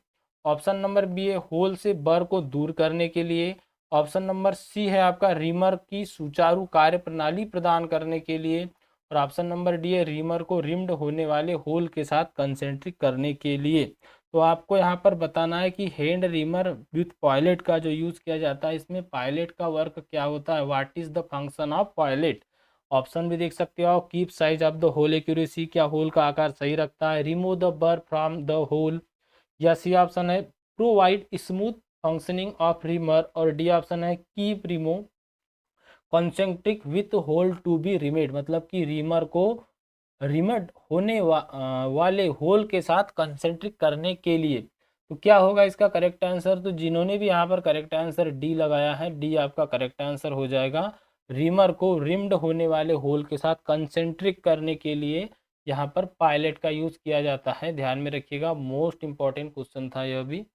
Speaker 1: ऑप्शन नंबर बी है होल से बर को दूर करने के लिए। ऑप्शन नंबर सी है आपका रिमर की सुचारू कार्य प्रणाली प्रदान करने के लिए। और ऑप्शन नंबर डी है रिमर को रिम्ड होने वाले होल के साथ कंसेंट्रिक करने के लिए। तो आपको यहाँ पर बताना है कि हैंड रिमर विथ पायलट का जो यूज़ किया जाता है, इसमें पायलट का वर्क क्या होता है? What is the function of pilot? Option भी देख सकते हो, keep size of the hole accuracy, क्या होल का आकार सही रखता है? Remove the burr from the hole, या सी ऑप्शन है provide smooth functioning of reamer, और डी ऑप्शन है keep remove concentric with hole to be reamed, मतलब कि रिमर को रिमड होने वाले होल के साथ कंसेंट्रिक करने के लिए। तो क्या होगा इसका करेक्ट आंसर? तो जिन्होंने भी यहाँ पर करेक्ट आंसर डी लगाया है, डी आपका करेक्ट आंसर हो जाएगा। रिमर को रिम्ड होने वाले होल के साथ कंसेंट्रिक करने के लिए यहाँ पर पायलट का यूज़ किया जाता है। ध्यान में रखिएगा, मोस्ट इंपॉर्टेंट क्वेश्चन था यह भी।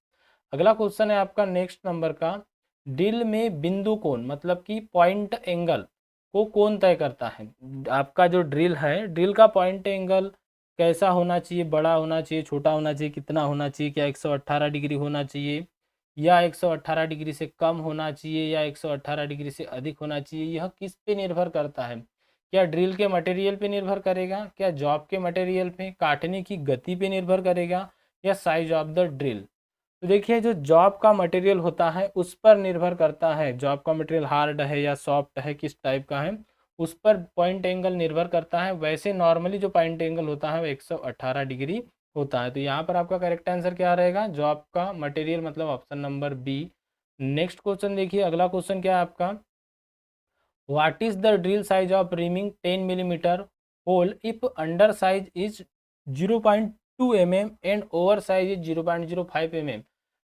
Speaker 1: अगला क्वेश्चन है आपका नेक्स्ट नंबर का, ड्रिल में बिंदु कोण मतलब कि पॉइंट एंगल को कौन तय करता है? आपका जो ड्रिल है, ड्रिल का पॉइंट एंगल कैसा होना चाहिए? बड़ा होना चाहिए, छोटा होना चाहिए, कितना होना चाहिए? क्या 118 डिग्री होना चाहिए, या 118 डिग्री से कम होना चाहिए, या 118 डिग्री से अधिक होना चाहिए? यह किस पे निर्भर करता है? क्या ड्रिल के मटेरियल पे निर्भर करेगा, क्या जॉब के मटेरियल पे, काटने की गति पे निर्भर करेगा, या साइज ऑफ द ड्रिल? तो देखिए, जो जॉब का मटेरियल होता है उस पर निर्भर करता है। जॉब का मटेरियल हार्ड है या सॉफ्ट है, किस टाइप का है, उस पर पॉइंट एंगल निर्भर करता है। वैसे नॉर्मली जो पॉइंट एंगल होता है वो 118 डिग्री होता है। तो यहाँ पर आपका करेक्ट आंसर क्या रहेगा? जॉब का मटेरियल, मतलब option number B. Next question देखिए, अगला क्वेश्चन क्या है आपका, what is the drill size of reaming 10 millimetre hole if undersize is 0.2 mm and oversize is 0.05 mm?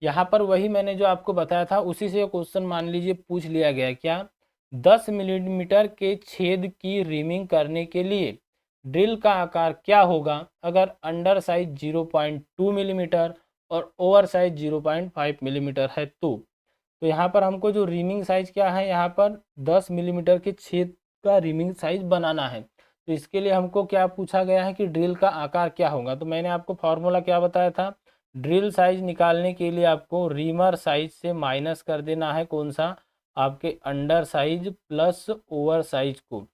Speaker 1: यहाँ पर वही मैंने जो आपको बताया था उसी से क्वेश्चन मान लीजिए पूछ लिया गया। क्या 10 मिलीमीटर के छेद की रिमिंग करने के लिए ड्रिल का आकार क्या होगा अगर अंडर साइज 0.2 मिलीमीटर और ओवर साइज 0.5 मिलीमीटर है? तो यहाँ पर हमको जो रिमिंग साइज क्या है, यहाँ पर 10 मिलीमीटर के छेद का रिमिंग साइज बनाना है। तो इसके लिए हमको क्या पूछा गया है कि ड्रिल का आकार क्या होगा? तो मैंने आपको फॉर्मूला क्या बताया था, ड्रिल साइज निकालने के लिए आपको रिमर साइज से माइनस कर देना है, कौन सा? आपके under size plus over size को,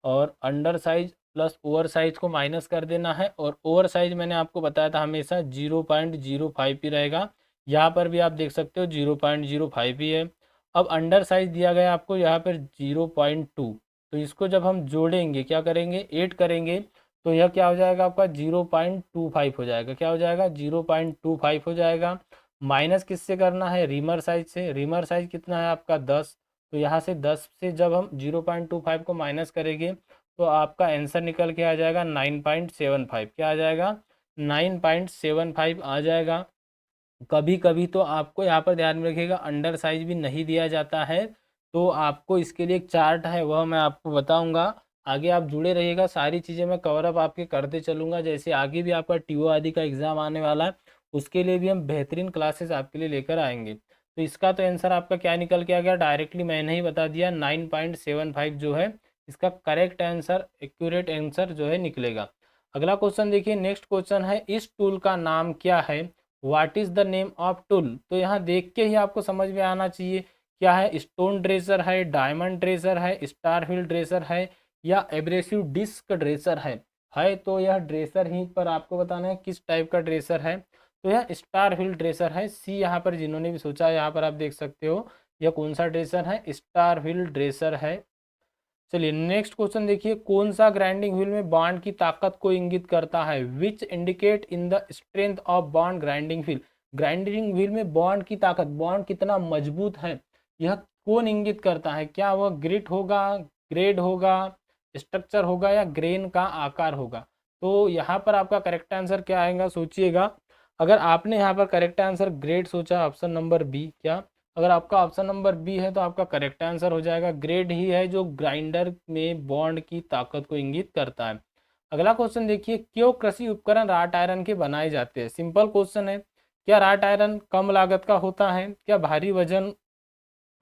Speaker 1: और under size plus over size को माइनस कर देना है। और ओवर साइज मैंने आपको बताया था हमेशा 0.05 ही रहेगा। यहाँ पर भी आप देख सकते हो 0.05 ही है। अब अंडर साइज दिया गया आपको यहाँ पर 0.2, तो इसको जब हम जोड़ेंगे, क्या करेंगे, ऐड करेंगे, तो यह क्या हो जाएगा आपका 0.25 हो जाएगा। क्या हो जाएगा? 0.25 हो जाएगा। माइनस किससे करना है? रिमर साइज से। रिमर साइज कितना है आपका 10, तो यहाँ से 10 से जब हम 0.25 को माइनस करेंगे तो आपका आंसर निकल के आ जाएगा 9.75। क्या आ जाएगा? 9.75 आ जाएगा। कभी कभी तो आपको यहाँ पर ध्यान में रखिएगा अंडर साइज भी नहीं दिया जाता है, तो आपको इसके लिए एक चार्ट है वह मैं आपको बताऊंगा। आगे आप जुड़े रहिएगा, सारी चीज़ें मैं कवर अप आपके करते चलूँगा। जैसे आगे भी आपका टीओ आदि का एग्ज़ाम आने वाला है, उसके लिए भी हम बेहतरीन क्लासेस आपके लिए लेकर आएंगे। तो इसका तो आंसर आपका क्या निकल के आ गया, डायरेक्टली मैंने ही बता दिया, 9.75 जो है इसका करेक्ट आंसर, एक्यूरेट आंसर जो है निकलेगा। अगला क्वेश्चन देखिए, नेक्स्ट क्वेश्चन है, इस टूल का नाम क्या है? What is the name of tool? तो यहाँ देख के ही आपको समझ में आना चाहिए क्या है, स्टोन ड्रेसर है, डायमंड ड्रेसर है, स्टार हिल ड्रेसर है, या एब्रेसिव डिस्क ड्रेसर है तो यह ड्रेसर ही पर आपको बताना है किस टाइप का ड्रेसर है। तो यह स्टार हिल ड्रेसर है, सी यहाँ पर जिन्होंने भी सोचा है यहाँ पर आप देख सकते हो यह कौन सा ड्रेसर है, स्टार हिल ड्रेसर है। चलिए नेक्स्ट क्वेश्चन देखिए, कौन सा ग्राइंडिंग व्हील में बांड की ताकत को इंगित करता है, which indicate in the strength of bond grinding wheel. Grinding wheel में बॉन्ड की ताकत, बॉन्ड कितना मजबूत है, यह कौन इंगित करता है, क्या वह ग्रिट होगा, ग्रेड होगा, स्ट्रक्चर होगा, या ग्रेन का आकार होगा। तो यहाँ पर आपका करेक्ट आंसर क्या आएगा सोचिएगा। अगर आपने यहाँ पर करेक्ट आंसर ग्रेड सोचा, ऑप्शन नंबर बी, क्या अगर आपका ऑप्शन नंबर बी है तो आपका करेक्ट आंसर हो जाएगा, ग्रेड ही है जो ग्राइंडर में बॉन्ड की ताकत को इंगित करता है। अगला क्वेश्चन देखिए, क्यों कृषि उपकरण राट आयरन के बनाए जाते हैं। सिंपल क्वेश्चन है, क्या राट आयरन कम लागत का होता है, क्या भारी वजन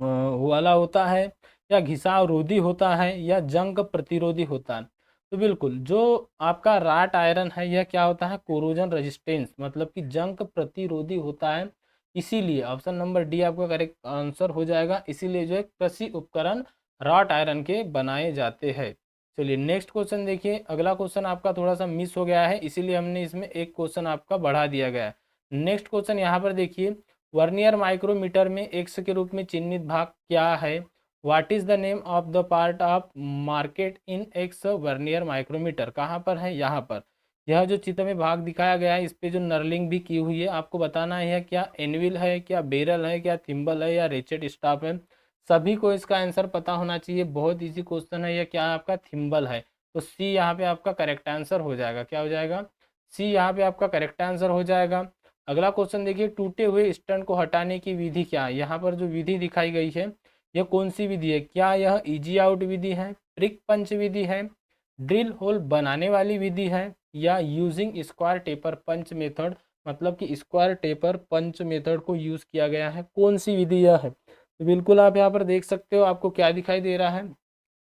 Speaker 1: वाला होता है, या घिसाव रोधी होता है, या जंग प्रतिरोधी होता है। तो बिल्कुल जो आपका राट आयरन है यह क्या होता है, कोरोजन रेजिस्टेंस मतलब कि जंग प्रतिरोधी होता है, इसीलिए ऑप्शन नंबर डी आपका करेक्ट आंसर हो जाएगा। इसीलिए जो है कृषि उपकरण राट आयरन के बनाए जाते हैं। चलिए नेक्स्ट क्वेश्चन देखिए, अगला क्वेश्चन आपका थोड़ा सा मिस हो गया है, इसीलिए हमने इसमें एक क्वेश्चन आपका बढ़ा दिया गया है। नेक्स्ट क्वेश्चन यहाँ पर देखिए, वर्नियर माइक्रोमीटर में एक्स के रूप में चिन्हित भाग क्या है, what is the name of the part of marked in X vernier micrometer. कहाँ पर है, यहाँ पर यह जो चित्र में भाग दिखाया गया है इस पे जो नर्लिंग भी की हुई है, आपको बताना है क्या एनविल है, क्या बेरल है, क्या थिम्बल है, या रेचेट स्टाफ है। सभी को इसका आंसर पता होना चाहिए, बहुत इजी क्वेश्चन है। यह क्या आपका थिम्बल है, तो सी यहाँ पे आपका करेक्ट आंसर हो जाएगा। क्या हो जाएगा, सी यहाँ पे आपका करेक्ट आंसर हो जाएगा। अगला क्वेश्चन देखिए, टूटे हुए स्टंट को हटाने की विधि क्या है। यहाँ पर जो विधि दिखाई गई है यह कौन सी विधि है, क्या यह इजी आउट विधि है, प्रिक पंच विधि है, ड्रिल होल बनाने वाली विधि है, या यूजिंग स्क्वायर टेपर पंच मेथड मतलब कि स्क्वायर टेपर पंच मेथड को यूज किया गया है, कौन सी विधि यह है। तो बिल्कुल आप यहाँ पर देख सकते हो, आपको क्या दिखाई दे रहा है,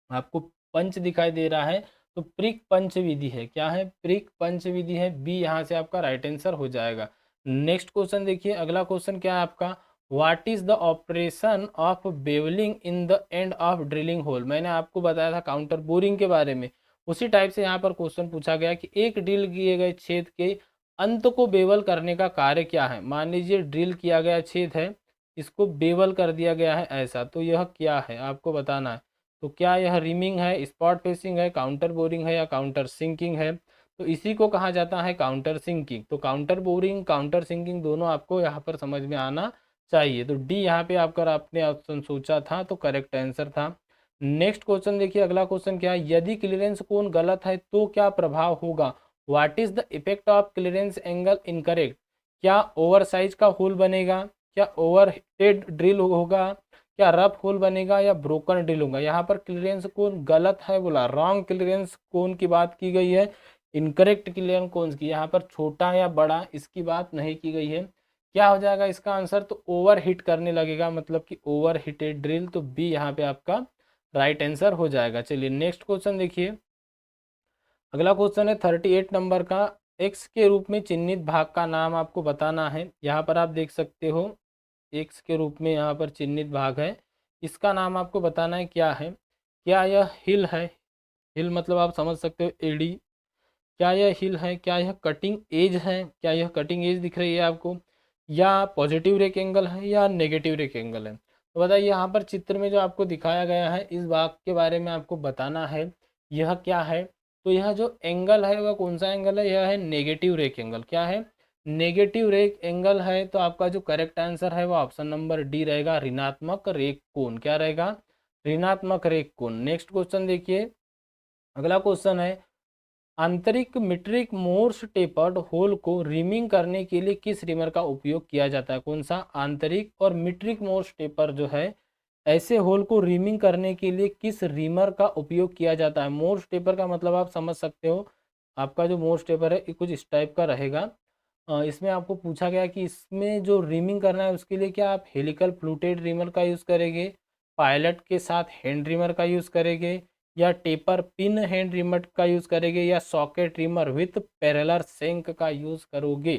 Speaker 1: आपको पंच दिखाई दे रहा है, तो प्रिक पंच विधि है। क्या है, प्रिक पंच विधि है, बी यहाँ से आपका राइट आंसर हो जाएगा। नेक्स्ट क्वेश्चन देखिए, अगला क्वेश्चन क्या है आपका, what is the operation of bevelling in the end of drilling hole. मैंने आपको बताया था काउंटर बोरिंग के बारे में, उसी टाइप से यहाँ पर क्वेश्चन पूछा गया कि एक ड्रिल किए गए छेद के अंत को बेवल करने का कार्य क्या है। मान लीजिए ड्रिल किया गया छेद है, इसको बेवल कर दिया गया है ऐसा, तो यह क्या है आपको बताना है। तो क्या यह रिमिंग है, स्पॉट फेसिंग है, काउंटर बोरिंग है, या काउंटर सिंकिंग है। तो इसी को कहा जाता है काउंटर सिंकिंग। तो काउंटर बोरिंग काउंटर सिंकिंग दोनों आपको यहाँ पर समझ में आना चाहिए। तो डी यहाँ पे आपका आपने ऑप्शन सोचा था तो करेक्ट आंसर था। नेक्स्ट क्वेश्चन देखिए, अगला क्वेश्चन क्या है, यदि क्लियरेंस कोण गलत है तो क्या प्रभाव होगा, what is the effect of clearance angle incorrect. क्या ओवर साइज का होल बनेगा, क्या ओवर हिटेड ड्रिल होगा, क्या रफ होल बनेगा, या ब्रोकन ड्रिल होगा। यहाँ पर क्लियरेंस कोण गलत है बोला, रॉन्ग क्लियरेंस कोण की बात की गई है, इनकरेक्ट क्लियरेंस कोण की, यहाँ पर छोटा या बड़ा इसकी बात नहीं की गई है। क्या हो जाएगा इसका आंसर, तो ओवर हिट करने लगेगा मतलब कि ओवर हिटेड ड्रिल, तो बी यहाँ पे आपका राइट आंसर हो जाएगा। चलिए नेक्स्ट क्वेश्चन देखिए, अगला क्वेश्चन है 38 नंबर का, एक्स के रूप में चिन्हित भाग का नाम आपको बताना है। यहाँ पर आप देख सकते हो एक्स के रूप में यहाँ पर चिन्हित भाग है, इसका नाम आपको बताना है क्या है। क्या यह हिल है, हिल मतलब आप समझ सकते हो एडी, क्या यह हिल है, क्या यह कटिंग एज है, क्या यह कटिंग एज दिख रही है आपको, या पॉजिटिव रेक एंगल है, या नेगेटिव रेक एंगल है। तो बताइए यहाँ पर चित्र में जो आपको दिखाया गया है इस भाग के बारे में आपको बताना है यह क्या है। तो यह जो एंगल है वह कौन सा एंगल है, यह है नेगेटिव रेक एंगल। क्या है, नेगेटिव रेक एंगल है। तो आपका जो करेक्ट आंसर है वो ऑप्शन नंबर डी रहेगा, ऋणात्मक रेक कोण। क्या रहेगा, ऋणात्मक रेक कोण। नेक्स्ट क्वेश्चन देखिए, अगला क्वेश्चन है, आंतरिक मीट्रिक मोर्स टेपर्ड होल को रिमिंग करने के लिए किस रिमर का उपयोग किया जाता है। कौन सा, आंतरिक और मीट्रिक मोर्स टेपर जो है ऐसे होल को रिमिंग करने के लिए किस रिमर का उपयोग किया जाता है। मोर्स टेपर का मतलब आप समझ सकते हो, आपका जो मोर्स टेपर है ये कुछ इस टाइप का रहेगा। इसमें आपको पूछा गया कि इसमें जो रिमिंग करना है उसके लिए क्या आप हेलिकल फ्लूटेड रिमर का यूज़ करेंगे, पायलट के साथ हैंड रिमर का यूज़ करेंगे, या टेपर पिन हैंड रिमर का यूज़ करेंगे, या socket reamer with parallel shank का यूज़ करोगे।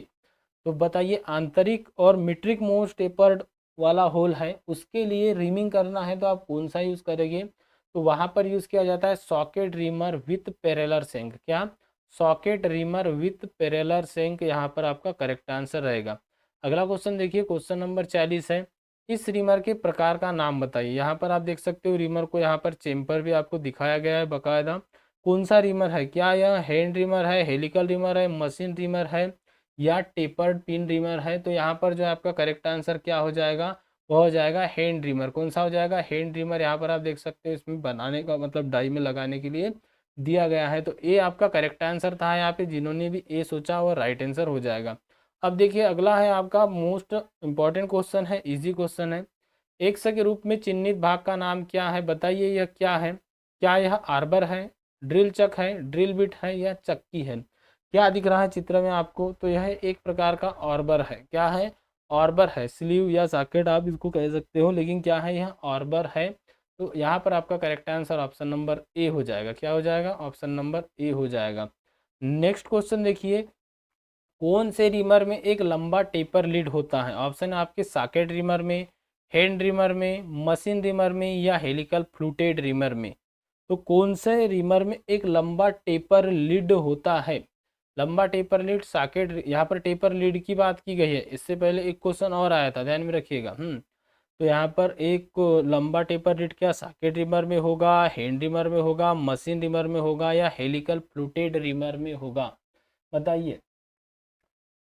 Speaker 1: तो बताइए आंतरिक और मीट्रिक मोर्स टेपर्ड वाला होल है उसके लिए रिमिंग करना है तो आप कौन सा यूज़ करेंगे, तो वहाँ पर यूज़ किया जाता है socket reamer with parallel shank. क्या? Socket reamer with parallel shank यहाँ पर आपका करेक्ट आंसर रहेगा। अगला क्वेश्चन देखिए, क्वेश्चन नंबर 40 है, इस रिमर के प्रकार का नाम बताइए। यहाँ पर आप देख सकते हो रिमर को, यहाँ पर चेम्पर भी आपको दिखाया गया है बकायदा। कौन सा रिमर है? क्या यह हैंड रिमर है, हेलिकल रिमर है, मशीन रिमर है या टेपर्ड पिन रिमर है? तो यहाँ पर जो है आपका करेक्ट आंसर क्या हो जाएगा, वह हो जाएगा हैंड रिमर। कौन सा हो जाएगा? Hand reamer. यहाँ पर आप देख सकते हो इसमें बनाने का मतलब डाई में लगाने के लिए दिया गया है। तो ए आपका करेक्ट आंसर था यहाँ पे, जिन्होंने भी ए सोचा वो राइट आंसर हो जाएगा। अब देखिए अगला है आपका मोस्ट इंपॉर्टेंट क्वेश्चन है, इजी क्वेश्चन है। एक के रूप में चिन्हित भाग का नाम क्या है? बताइए यह क्या है? क्या यह आर्बर है, ड्रिल चक है, ड्रिल बिट है या चक्की है? क्या दिख रहा है चित्र में आपको? तो यह एक प्रकार का ऑर्बर है। क्या है? ऑर्बर है। स्लीव या सॉकेट आप इसको कह सकते हो, लेकिन क्या है? यह ऑर्बर है। तो यहाँ पर आपका correct answer option number A हो जाएगा। क्या हो जाएगा? ऑप्शन नंबर ए हो जाएगा। नेक्स्ट क्वेश्चन देखिए, कौन से रिमर में एक लंबा टेपर लीड होता है? ऑप्शन है आपके सॉकेट रिमर में, हैंड रिमर में, मशीन रिमर में या हेलिकल फ्लूटेड रिमर में? तो कौन से रिमर में एक लंबा टेपर लीड होता है? लंबा टेपर लीड सॉकेट, यहाँ पर टेपर लीड की बात की गई है। इससे पहले एक क्वेश्चन और आया था, ध्यान में रखिएगा। तो यहाँ पर एक लंबा टेपर लीड क्या सॉकेट रिमर में होगा, हैंड रिमर में होगा, मशीन रिमर में होगा या हेलिकल फ्लूटेड रिमर में होगा? बताइए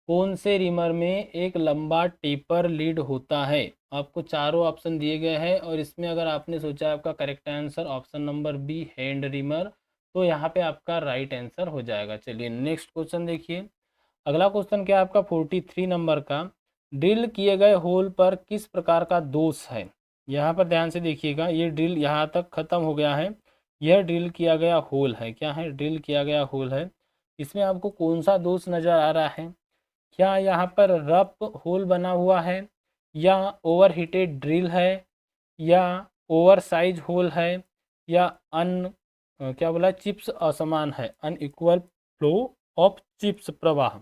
Speaker 1: कौन से रिमर में एक लंबा टेपर लीड होता है? आपको चारों ऑप्शन दिए गए हैं और इसमें अगर आपने सोचा आपका correct answer option number B hand reamer, तो यहाँ पे आपका राइट आंसर हो जाएगा। चलिए नेक्स्ट क्वेश्चन देखिए। अगला क्वेश्चन क्या है आपका 43 नंबर का, ड्रिल किए गए होल पर किस प्रकार का दोष है? यहाँ पर ध्यान से देखिएगा, ये ड्रिल यहाँ तक खत्म हो गया है। यह ड्रिल किया गया होल है। क्या है? ड्रिल किया गया होल है। इसमें आपको कौन सा दोष नज़र आ रहा है? क्या यहाँ पर रफ होल बना हुआ है या ओवर हीटेड ड्रिल है या ओवर साइज होल है या क्या बोला, चिप्स असमान है, अनइक्वल फ्लो ऑफ चिप्स प्रवाह?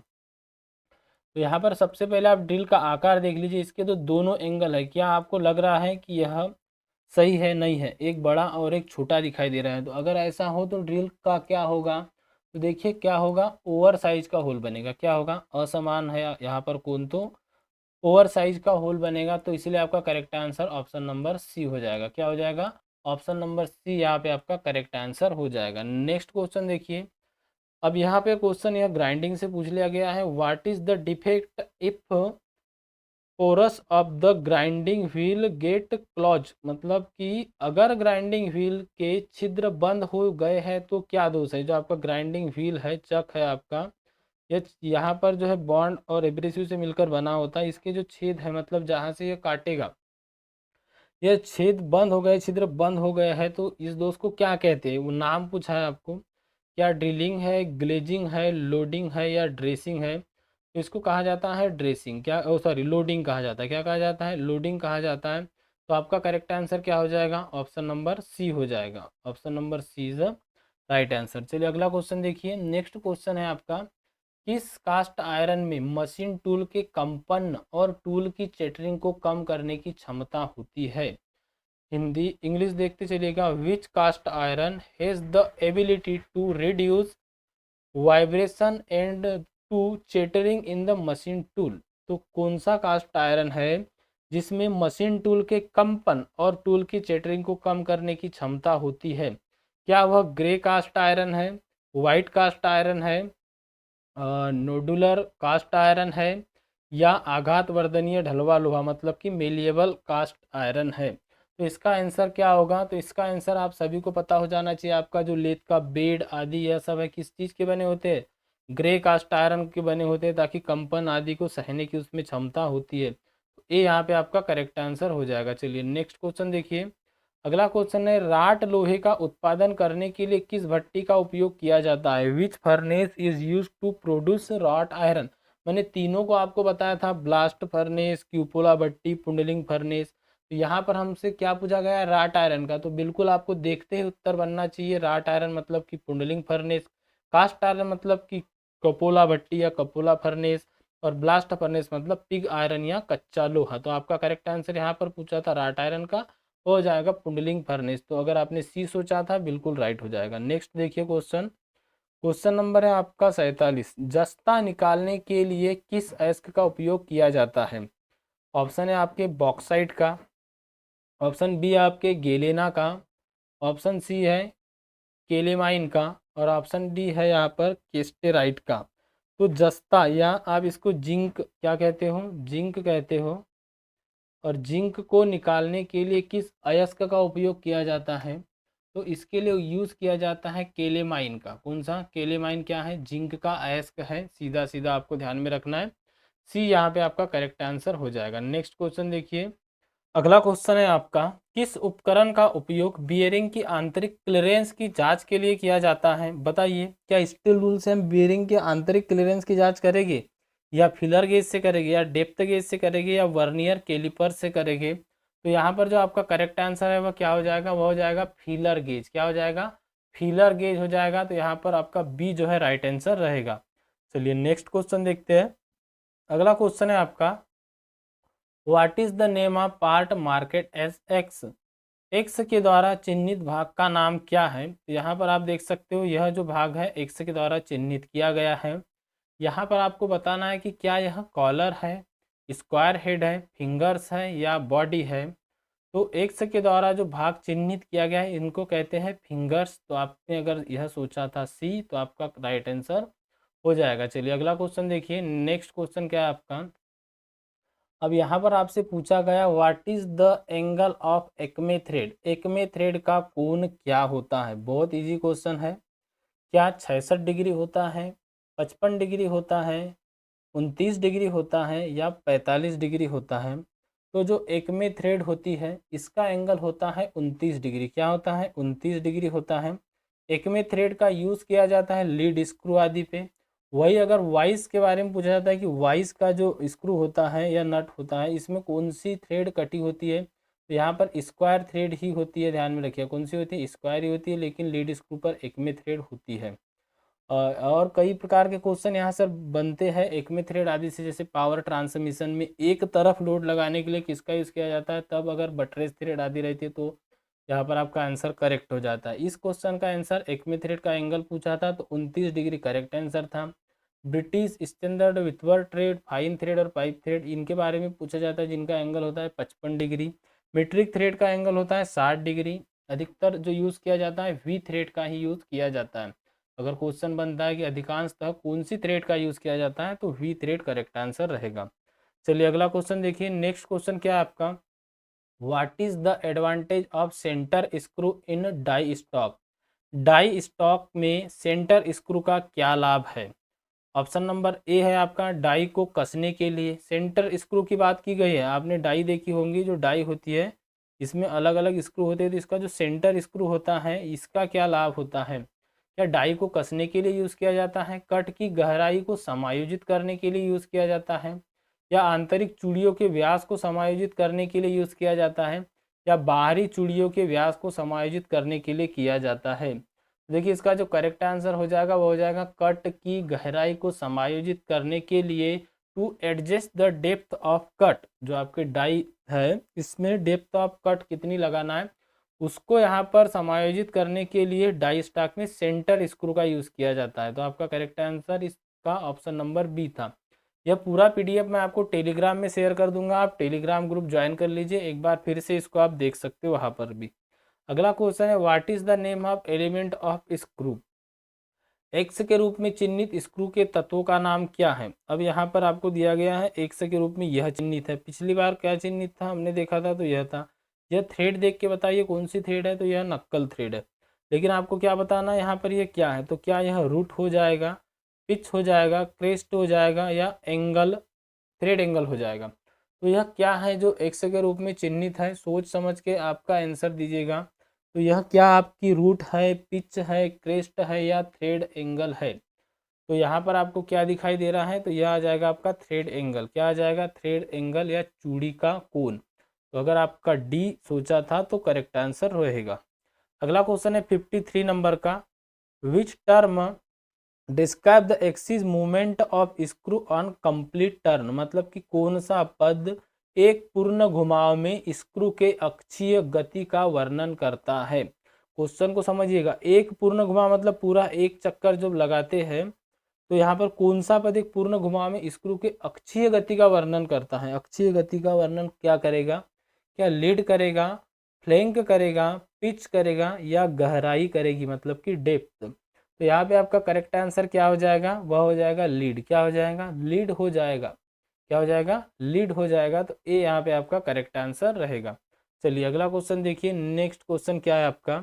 Speaker 1: तो यहाँ पर सबसे पहले आप ड्रिल का आकार देख लीजिए, इसके तो दोनों एंगल है। क्या आपको लग रहा है कि यह सही है? नहीं है, एक बड़ा और एक छोटा दिखाई दे रहा है। तो अगर ऐसा हो तो ड्रिल का क्या होगा? तो देखिए क्या होगा, ओवर साइज का होल बनेगा। क्या होगा? असमान है यहाँ पर कौन, तो ओवर साइज का होल बनेगा। तो इसलिए आपका correct answer option number C हो जाएगा। क्या हो जाएगा? ऑप्शन नंबर सी यहाँ पे आपका करेक्ट आंसर हो जाएगा। नेक्स्ट क्वेश्चन देखिए, अब यहाँ पे क्वेश्चन यह ग्राइंडिंग से पूछ लिया गया है। What is the defect if pores of the grinding wheel get closed? मतलब कि अगर ग्राइंडिंग व्हील के छिद्र बंद हो गए हैं तो क्या दोष है? जो आपका ग्राइंडिंग व्हील है, चक है आपका, ये यहाँ पर जो है बॉन्ड और एब्रेसिव से मिलकर बना होता है। इसके जो छेद है, मतलब जहाँ से ये काटेगा, ये छेद बंद हो गए, छिद्र बंद हो गए हैं, तो इस दोष को क्या कहते हैं? वो नाम पूछा है आपको। क्या ड्रिलिंग है, ग्लेजिंग है, लोडिंग है या ड्रेसिंग है? तो इसको कहा जाता है ड्रेसिंग। क्या, ओ सॉरी, लोडिंग कहा जाता है। क्या कहा जाता है? लोडिंग कहा जाता है। तो आपका करेक्ट आंसर क्या हो जाएगा? ऑप्शन नंबर सी हो जाएगा। Option number C is the right answer. चलिए अगला क्वेश्चन देखिए। नेक्स्ट क्वेश्चन है आपका, किस कास्ट आयरन में मशीन टूल के कंपन और टूल की चेटरिंग को कम करने की क्षमता होती है? हिंदी इंग्लिश देखते चलिएगा। Which cast iron has the ability to reduce vibration and to chattering in the machine tool? तो कौन सा कास्ट आयरन है जिसमें मशीन टूल के कंपन और टूल की चेटरिंग को कम करने की क्षमता होती है? क्या वह ग्रे कास्ट आयरन है, वाइट कास्ट आयरन है, नोडुलर कास्ट आयरन है या आघात वर्धनीय ढलवा लोहा मतलब कि मेलिएबल कास्ट आयरन है? तो इसका आंसर क्या होगा? तो इसका आंसर आप सभी को पता हो जाना चाहिए। आपका जो लेथ का बेड आदि यह सब है किस चीज़ के बने होते हैं? ग्रे कास्ट आयरन के बने होते हैं, ताकि कंपन आदि को सहने की उसमें क्षमता होती है। तो ये यहाँ पे आपका करेक्ट आंसर हो जाएगा। चलिए नेक्स्ट क्वेश्चन देखिए। अगला क्वेश्चन है, राट लोहे का उत्पादन करने के लिए किस भट्टी का उपयोग किया जाता है? Which furnace is use to produce wrought iron? मैंने तीनों को आपको बताया था, ब्लास्ट फर्नेस, क्यूपोला भट्टी, पुंडलिंग फर्नेस। तो यहाँ पर हमसे क्या पूछा गया है? राट आयरन का। तो बिल्कुल आपको देखते ही उत्तर बनना चाहिए। राट आयरन मतलब कि पुंडलिंग फर्नेस, कास्ट आयरन मतलब कि कपोला भट्टी या कपोला फर्नेस, और ब्लास्ट फर्नेस मतलब पिग आयरन या कच्चा लोहा। तो आपका करेक्ट आंसर यहाँ पर पूछा था राट आयरन का, हो जाएगा पुंडलिंग फर्नेस। तो अगर आपने सी सोचा था बिल्कुल राइट हो जाएगा। नेक्स्ट देखिए क्वेश्चन, क्वेश्चन नंबर है आपका 47। जस्ता निकालने के लिए किस अयस्क का उपयोग किया जाता है? ऑप्शन है आपके बॉक्साइट का, ऑप्शन बी आपके गेलेना का, ऑप्शन सी है केलेमाइन का, और ऑप्शन डी है यहाँ पर केस्टेराइट का। तो जस्ता या आप इसको जिंक क्या कहते हो, जिंक कहते हो, और जिंक को निकालने के लिए किस अयस्क का उपयोग किया जाता है? तो इसके लिए यूज़ किया जाता है केलेमाइन का। कौन सा? केलेमाइन क्या है? जिंक का अयस्क है, सीधा सीधा आपको ध्यान में रखना है। सी यहाँ पे आपका करेक्ट आंसर हो जाएगा। नेक्स्ट क्वेश्चन देखिए, अगला क्वेश्चन है आपका, किस उपकरण का उपयोग बियरिंग की आंतरिक क्लीयरेंस की जांच के लिए किया जाता है? बताइए, क्या स्टील रूल से हम बियरिंग के आंतरिक क्लीयरेंस की जांच करेंगे, या फिलर गेज से करेंगे, या डेप्थ गेज से करेंगे, या वर्नियर कैलिपर से करेंगे? तो यहाँ पर जो आपका करेक्ट आंसर है वह क्या हो जाएगा? वह हो जाएगा फीलर गेज। क्या हो जाएगा? फीलर गेज हो जाएगा। तो यहाँ पर आपका बी जो है राइट आंसर रहेगा। चलिए नेक्स्ट क्वेश्चन देखते हैं। अगला क्वेश्चन है आपका, what is the name of part marked as X? X के द्वारा चिन्हित भाग का नाम क्या है? तो यहाँ पर आप देख सकते हो यह जो भाग है एक्स के द्वारा चिन्हित किया गया है। यहाँ पर आपको बताना है कि क्या यह कॉलर है, स्क्वायर हेड है, फिंगर्स है, या बॉडी है। तो एक्स के द्वारा जो भाग चिन्हित किया गया है इनको कहते हैं फिंगर्स। तो आपने अगर यह सोचा था सी, तो आपका राइट आंसर हो जाएगा। चलिए अगला क्वेश्चन देखिए। नेक्स्ट क्वेश्चन क्या है आपका, अब यहाँ पर आपसे पूछा गया what is the angle of Acme thread? Acme thread का कोण क्या होता है? बहुत इजी क्वेश्चन है। क्या 66 डिग्री होता है, 55 डिग्री होता है, 29 डिग्री होता है, या 45 डिग्री होता है? तो जो एक्मे थ्रेड होती है इसका एंगल होता है 29 डिग्री। क्या होता है? 29 डिग्री होता है। एक्मे थ्रेड का यूज़ किया जाता है लीड स्क्रू आदि पे। वही अगर वाइस के बारे में पूछा जाता है कि वाइस का जो स्क्रू होता है या नट होता है इसमें कौन सी थ्रेड कटी होती है, तो यहाँ पर स्क्वायर थ्रेड ही होती है। ध्यान में रखिए कौन सी होती है? स्क्वायर ही होती है, लेकिन लीड स्क्रू पर एक्मे थ्रेड होती है। और कई प्रकार के क्वेश्चन यहाँ सर बनते हैं एक्मे थ्रेड आदि से, जैसे पावर ट्रांसमिशन में एक तरफ लोड लगाने के लिए किसका यूज़ किया जाता है, तब अगर बटरेज थ्रेड आदि रहती है तो यहाँ पर आपका आंसर करेक्ट हो जाता है। इस क्वेश्चन का आंसर एक्मे थ्रेड का एंगल पूछा था तो 29 डिग्री करेक्ट आंसर था। British standard Whitworth thread, fine thread और पाइप थ्रेड इनके बारे में पूछा जाता है, जिनका एंगल होता है 55 डिग्री। मीट्रिक थ्रेड का एंगल होता है 60 डिग्री। अधिकतर जो यूज़ किया जाता है वी थ्रेड का ही यूज़ किया जाता है। अगर क्वेश्चन बनता है कि अधिकांशतः कौन सी थ्रेड का यूज़ किया जाता है, तो वी थ्रेड करेक्ट आंसर रहेगा। चलिए अगला क्वेश्चन देखिए। नेक्स्ट क्वेश्चन क्या है आपका, what is the advantage of centre screw in die stock? Die stock में सेंटर स्क्रू का क्या लाभ है? ऑप्शन नंबर ए है आपका डाई को कसने के लिए। सेंटर स्क्रू की बात की गई है, आपने डाई देखी होंगी, जो डाई होती है इसमें अलग अलग स्क्रू होते हैं, तो इसका जो सेंटर स्क्रू होता है इसका क्या लाभ होता है? क्या डाई को कसने के लिए यूज़ किया जाता है, कट की गहराई को समायोजित करने के लिए यूज़ किया जाता है, या आंतरिक चूड़ियों के व्यास को समायोजित करने के लिए यूज़ किया जाता है, या बाहरी चूड़ियों के व्यास को समायोजित करने के लिए किया जाता है? देखिए इसका जो करेक्ट आंसर हो जाएगा वो हो जाएगा कट की गहराई को समायोजित करने के लिए, to adjust the depth of cut. जो आपके डाई है इसमें डेप्थ ऑफ कट कितनी लगाना है उसको यहाँ पर समायोजित करने के लिए डाई स्टॉक में सेंटर स्क्रू का यूज़ किया जाता है। तो आपका करेक्ट आंसर इसका ऑप्शन नंबर बी था। यह पूरा पीडीएफ मैं आपको टेलीग्राम में शेयर कर दूंगा, आप टेलीग्राम ग्रुप ज्वाइन कर लीजिए, एक बार फिर से इसको आप देख सकते हो वहाँ पर भी। अगला क्वेश्चन है what is the name of element of screw? X के रूप में चिन्हित स्क्रू के तत्वों का नाम क्या है? अब यहाँ पर आपको दिया गया है एक्स के रूप में यह चिन्हित है। पिछली बार क्या चिन्हित था हमने देखा था, तो यह था। यह थ्रेड देख के बताइए कौन सी थ्रेड है, तो यह नक्कल थ्रेड है। लेकिन आपको क्या बताना है यहाँ पर यह क्या है, तो क्या यह रूट हो जाएगा, पिच हो जाएगा, क्रेस्ट हो जाएगा, या एंगल, थ्रेड एंगल हो जाएगा? तो यह क्या है जो एक्स के रूप में चिन्हित है? सोच समझ के आपका आंसर दीजिएगा। तो यह क्या आपकी रूट है, पिच है, क्रेस्ट है, या थ्रेड एंगल है? तो यहाँ पर आपको क्या दिखाई दे रहा है, तो यह आ जाएगा आपका थ्रेड एंगल। क्या आ जाएगा? थ्रेड एंगल या चूड़ी का कोण। तो अगर आपका डी सोचा था तो करेक्ट आंसर रहेगा। अगला क्वेश्चन है 53 नंबर का, which term describe the axis movement of screw on complete turn, मतलब कि कौन सा पद एक पूर्ण घुमाव में स्क्रू के अक्षीय गति का वर्णन करता है। क्वेश्चन को समझिएगा, एक पूर्ण घुमाव मतलब पूरा एक चक्कर जब लगाते हैं तो यहाँ पर कौन सा पद एक पूर्ण घुमाव में स्क्रू के अक्षीय गति का वर्णन करता है। अक्षीय गति का वर्णन क्या करेगा, क्या लीड करेगा, फ्लैंक करेगा, पिच करेगा या गहराई करेगी, मतलब कि डेप्थ। तो यहाँ पे आपका करेक्ट आंसर क्या हो जाएगा, वह हो जाएगा लीड। क्या हो जाएगा, लीड हो जाएगा। क्या हो जाएगा, लीड हो जाएगा। तो ए यहाँ पे आपका करेक्ट आंसर रहेगा। चलिए अगला क्वेश्चन देखिए। नेक्स्ट क्वेश्चन क्या है आपका,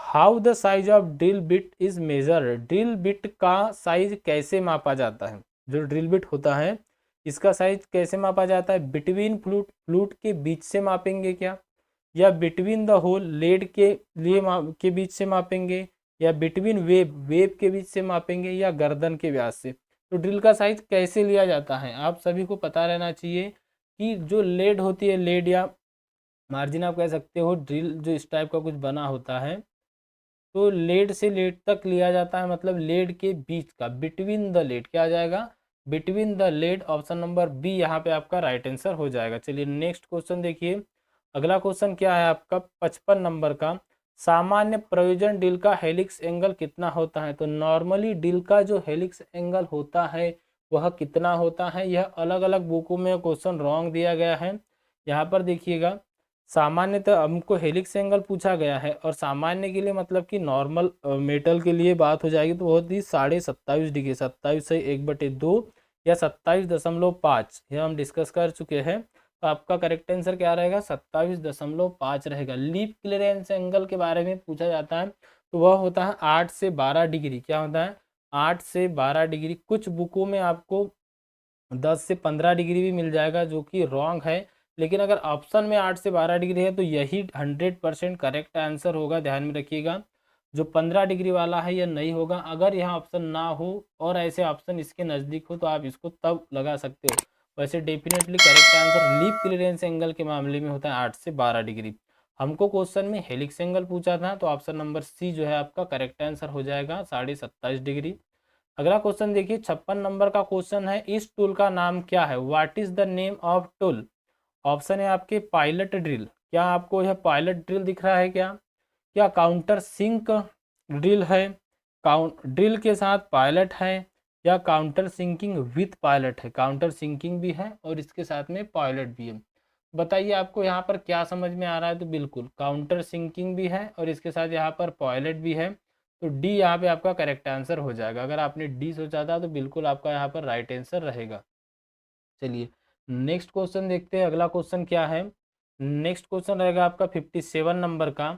Speaker 1: how the size of drill bit is measure. Drill bit का साइज कैसे मापा जाता है। जो ड्रिल बिट होता है इसका साइज कैसे मापा जाता है, बिटवीन फ्लूट, फ्लूट के बीच से मापेंगे क्या, या बिटवीन द होल, लेड के लिए के बीच से मापेंगे, या बिटवीन वेब, वेब के बीच से मापेंगे, या गर्दन के व्यास से। तो ड्रिल का साइज कैसे लिया जाता है आप सभी को पता रहना चाहिए कि जो लेड होती है, लेड या मार्जिन आप कह सकते हो, ड्रिल जो इस टाइप का कुछ बना होता है तो लेड से लेड तक लिया जाता है, मतलब लेड के बीच का, बिटवीन द लेड। क्या आ जाएगा, between the lead. Option number B यहाँ पे आपका राइट आंसर हो जाएगा। चलिए नेक्स्ट क्वेश्चन देखिए। अगला क्वेश्चन क्या है आपका 55 नंबर का, सामान्य प्रयोजन ड्रिल का हेलिक्स एंगल कितना होता है। तो नॉर्मली ड्रिल का जो हेलिक्स एंगल होता है वह कितना होता है, यह अलग अलग बुकों में क्वेश्चन रॉन्ग दिया गया है। यहाँ पर देखिएगा, सामान्यतः हमको हेलिक्स एंगल पूछा गया है और सामान्य के लिए मतलब कि नॉर्मल मेटल के लिए बात हो जाएगी तो बहुत ही 27.5 डिग्री, 27 से 1/2 या 27.5 यह हम डिस्कस कर चुके हैं। तो आपका करेक्ट आंसर क्या रहेगा, 27.5 रहेगा। लीप क्लियरेंस एंगल के बारे में पूछा जाता है तो वह होता है 8 से 12 डिग्री। क्या होता है, 8 से 12 डिग्री। कुछ बुकों में आपको 10 से 15 डिग्री भी मिल जाएगा जो कि रॉन्ग है, लेकिन अगर ऑप्शन में 8 से 12 डिग्री है तो यही 100% करेक्ट आंसर होगा। ध्यान में रखिएगा, जो 15 डिग्री वाला है यह नहीं होगा। अगर यहाँ ऑप्शन ना हो और ऐसे ऑप्शन इसके नज़दीक हो तो आप इसको तब लगा सकते हो। वैसे definitely correct answer lip clearance angle के मामले में होता है 8 से 12 डिग्री। हमको क्वेश्चन में हेलिक्स एंगल पूछा था तो ऑप्शन नंबर सी जो है आपका करेक्ट आंसर हो जाएगा 27.5 डिग्री। अगला क्वेश्चन देखिए 56 नंबर का क्वेश्चन है, इस टूल का नाम क्या है। What is the name of tool. Option है आपके पायलट ड्रिल। क्या आपको यह पायलट ड्रिल दिख रहा है क्या काउंटर सिंक ड्रिल है, ड्रिल के साथ पायलट है, या काउंटर सिंकिंग विथ पायलट है। काउंटर सिंकिंग भी है और इसके साथ में पायलट भी है। बताइए आपको यहाँ पर क्या समझ में आ रहा है। तो बिल्कुल काउंटर सिंकिंग भी है और इसके साथ यहाँ पर पायलट भी है। तो डी यहाँ पे आपका करेक्ट आंसर हो जाएगा। अगर आपने डी सोचा था तो बिल्कुल आपका यहाँ पर राइट आंसर रहेगा। चलिए नेक्स्ट क्वेश्चन देखते हैं। अगला क्वेश्चन क्या है, नेक्स्ट क्वेश्चन रहेगा आपका 57 नंबर का।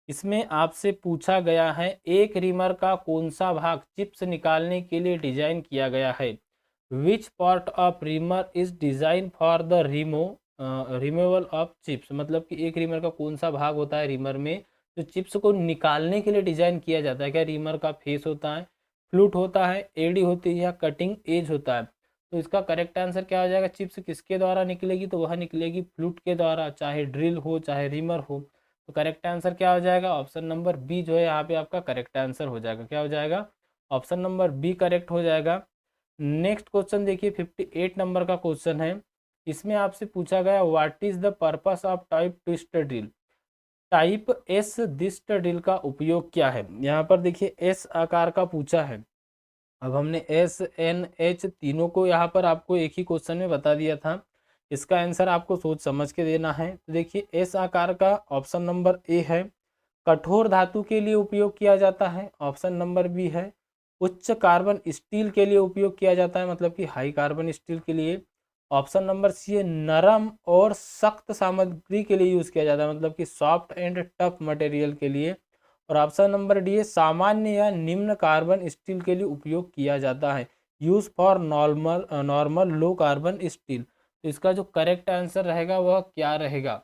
Speaker 1: इसमें आपसे पूछा गया है एक रिमर का कौन सा भाग चिप्स निकालने के लिए डिजाइन किया गया है। Which part of reamer is design for the removal of chips, मतलब कि एक रिमर का कौन सा भाग होता है रिमर में जो चिप्स को निकालने के लिए डिजाइन किया जाता है। क्या रिमर का फेस होता है, फ्लूट होता है, एडी होती है, या कटिंग एज होता है। तो इसका करेक्ट आंसर क्या हो जाएगा, चिप्स किसके द्वारा निकलेगी, तो वह निकलेगी फ्लूट के द्वारा, चाहे ड्रिल हो चाहे रिमर हो। तो करेक्ट आंसर क्या हो जाएगा, ऑप्शन नंबर बी जो है यहाँ पे आपका करेक्ट आंसर हो जाएगा। क्या हो जाएगा, ऑप्शन नंबर बी करेक्ट हो जाएगा। नेक्स्ट क्वेश्चन देखिए 58 नंबर का क्वेश्चन है। इसमें आपसे पूछा गया what is the purpose of type twist drill. Type s twist drill का उपयोग क्या है। यहाँ पर देखिए एस आकार का पूछा है। अब हमने एस एन एच तीनों को यहाँ पर आपको एक ही क्वेश्चन में बता दिया था। इसका आंसर आपको सोच समझ के देना है। तो देखिए एस आकार का ऑप्शन नंबर ए है, कठोर धातु के लिए उपयोग किया जाता है। ऑप्शन नंबर बी है, उच्च कार्बन स्टील के लिए उपयोग किया जाता है, मतलब कि हाई कार्बन स्टील के लिए। ऑप्शन नंबर सी है, नरम और सख्त सामग्री के लिए यूज़ किया जाता है, मतलब कि सॉफ्ट एंड टफ मटेरियल के लिए। और ऑप्शन नंबर डी है, सामान्य या निम्न कार्बन स्टील के लिए उपयोग किया जाता है, use for normal low carbon steel. तो इसका जो करेक्ट आंसर रहेगा वह क्या रहेगा,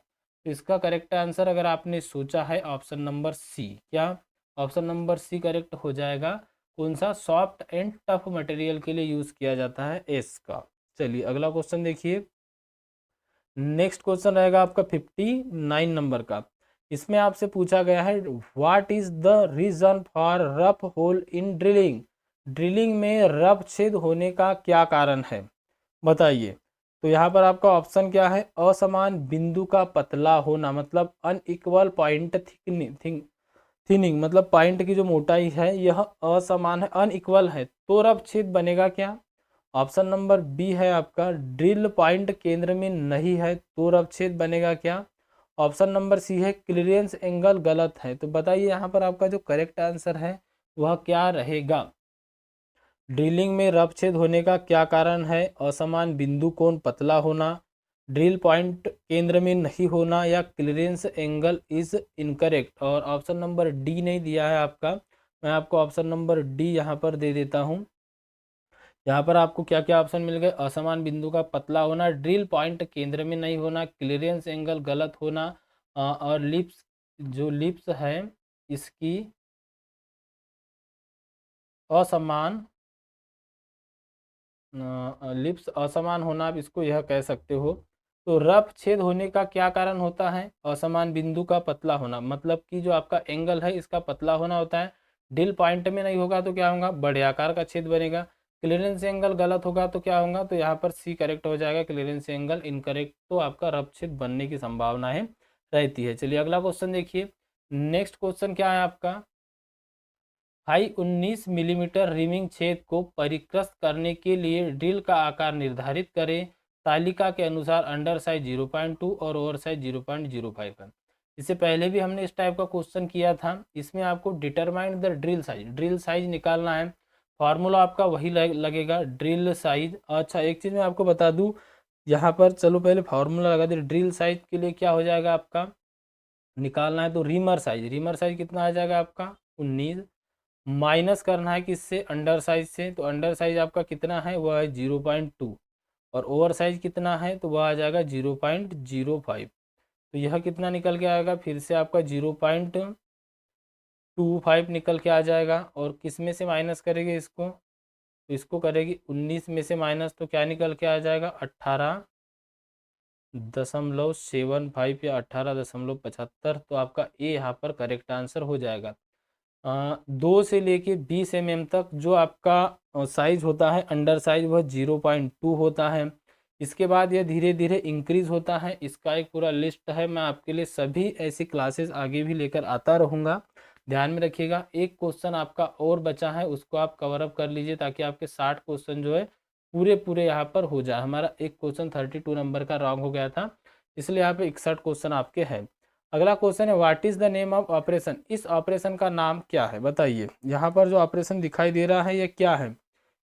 Speaker 1: तो इसका करेक्ट आंसर अगर आपने सोचा है ऑप्शन नंबर सी, क्या ऑप्शन नंबर सी करेक्ट हो जाएगा। कौन सा, सॉफ्ट एंड टफ मटेरियल के लिए यूज किया जाता है एस का। चलिए अगला क्वेश्चन देखिए। नेक्स्ट क्वेश्चन रहेगा आपका 59 नंबर का। इसमें आपसे पूछा गया है what is the reason for rough hole in drilling, drilling में रफ छेद होने का क्या कारण है, बताइए। तो यहाँ पर आपका ऑप्शन क्या है, असमान बिंदु का पतला होना, मतलब अनइक्वल पॉइंट थिनिंग, मतलब पॉइंट की जो मोटाई है यह असमान है, अनइक्वल है, तो रफ छेद बनेगा क्या। ऑप्शन नंबर बी है आपका ड्रिल पॉइंट केंद्र में नहीं है, तो रफ छेद बनेगा क्या। ऑप्शन नंबर सी है क्लियरेंस एंगल गलत है। तो बताइए यहाँ पर आपका जो करेक्ट आंसर है वह क्या रहेगा। ड्रिलिंग में रफ छेद होने का क्या कारण है, असमान बिंदु कोण पतला होना, ड्रिल पॉइंट केंद्र में नहीं होना, या क्लियरेंस एंगल इज इनकरेक्ट। और ऑप्शन नंबर डी नहीं दिया है आपका, मैं आपको ऑप्शन नंबर डी यहाँ पर दे देता हूँ। यहाँ पर आपको क्या क्या ऑप्शन मिल गए, असमान बिंदु का पतला होना, ड्रिल पॉइंट केंद्र में नहीं होना, क्लियरेंस एंगल गलत होना, और लिप्स, जो लिप्स है इसकी असमान, लिप्स असमान होना, आप इसको यह कह सकते हो। तो रफ छेद होने का क्या कारण होता है, असमान बिंदु का पतला होना, मतलब कि जो आपका एंगल है इसका पतला होना होता है। ड्रिल पॉइंट में नहीं होगा तो क्या होगा, बड़े आकार का छेद बनेगा। क्लियरेंस एंगल गलत होगा तो क्या होगा, तो यहाँ पर सी करेक्ट हो जाएगा, क्लियरेंस एंगल इनकरेक्ट, तो आपका रफ छेद बनने की संभावनाएं रहती है। चलिए अगला क्वेश्चन देखिए। नेक्स्ट क्वेश्चन क्या है आपका, हाई 19 मिलीमीटर रिमिंग छेद को परिक्रस्त करने के लिए ड्रिल का आकार निर्धारित करें। तालिका के अनुसार अंडर साइज 0.2 और ओवर साइज 0.05 है। इससे पहले भी हमने इस टाइप का क्वेश्चन किया था। इसमें आपको डिटरमाइन द ड्रिल साइज निकालना है। फार्मूला आपका वही लगेगा, ड्रिल साइज। अच्छा एक चीज़ मैं आपको बता दूँ यहाँ पर, चलो पहले फार्मूला लगा दे। ड्रिल साइज के लिए क्या हो जाएगा आपका, निकालना है तो रीमर साइज कितना आ जाएगा आपका 19, माइनस करना है किससे, अंडर साइज से। तो अंडर साइज आपका कितना है, वह है 0.2, और ओवर साइज कितना है, तो वह आ जाएगा 0.05। तो यह कितना निकल के आएगा, फिर से आपका 0.25 निकल के आ जाएगा। और किस में से माइनस करेंगे इसको, तो इसको करेगी 19 में से माइनस, तो क्या निकल के आ जाएगा 18.75 या 18.75। तो आपका ए यहाँ पर करेक्ट आंसर हो जाएगा। 2 से लेके 20 mm तक जो आपका साइज होता है अंडर साइज, वह 0.2 होता है। इसके बाद यह धीरे धीरे इंक्रीज होता है। इसका एक पूरा लिस्ट है, मैं आपके लिए सभी ऐसी क्लासेस आगे भी लेकर आता रहूँगा, ध्यान में रखिएगा। एक क्वेश्चन आपका और बचा है, उसको आप कवर अप कर लीजिए ताकि आपके 60 क्वेश्चन जो है पूरे पूरे यहाँ पर हो जाए। हमारा एक क्वेश्चन 32 नंबर का रॉन्ग हो गया था, इसलिए यहाँ पे 61 क्वेश्चन आपके हैं। अगला क्वेश्चन है what is the name of operation, इस ऑपरेशन का नाम क्या है, बताइए। यहाँ पर जो ऑपरेशन दिखाई दे रहा है यह क्या है,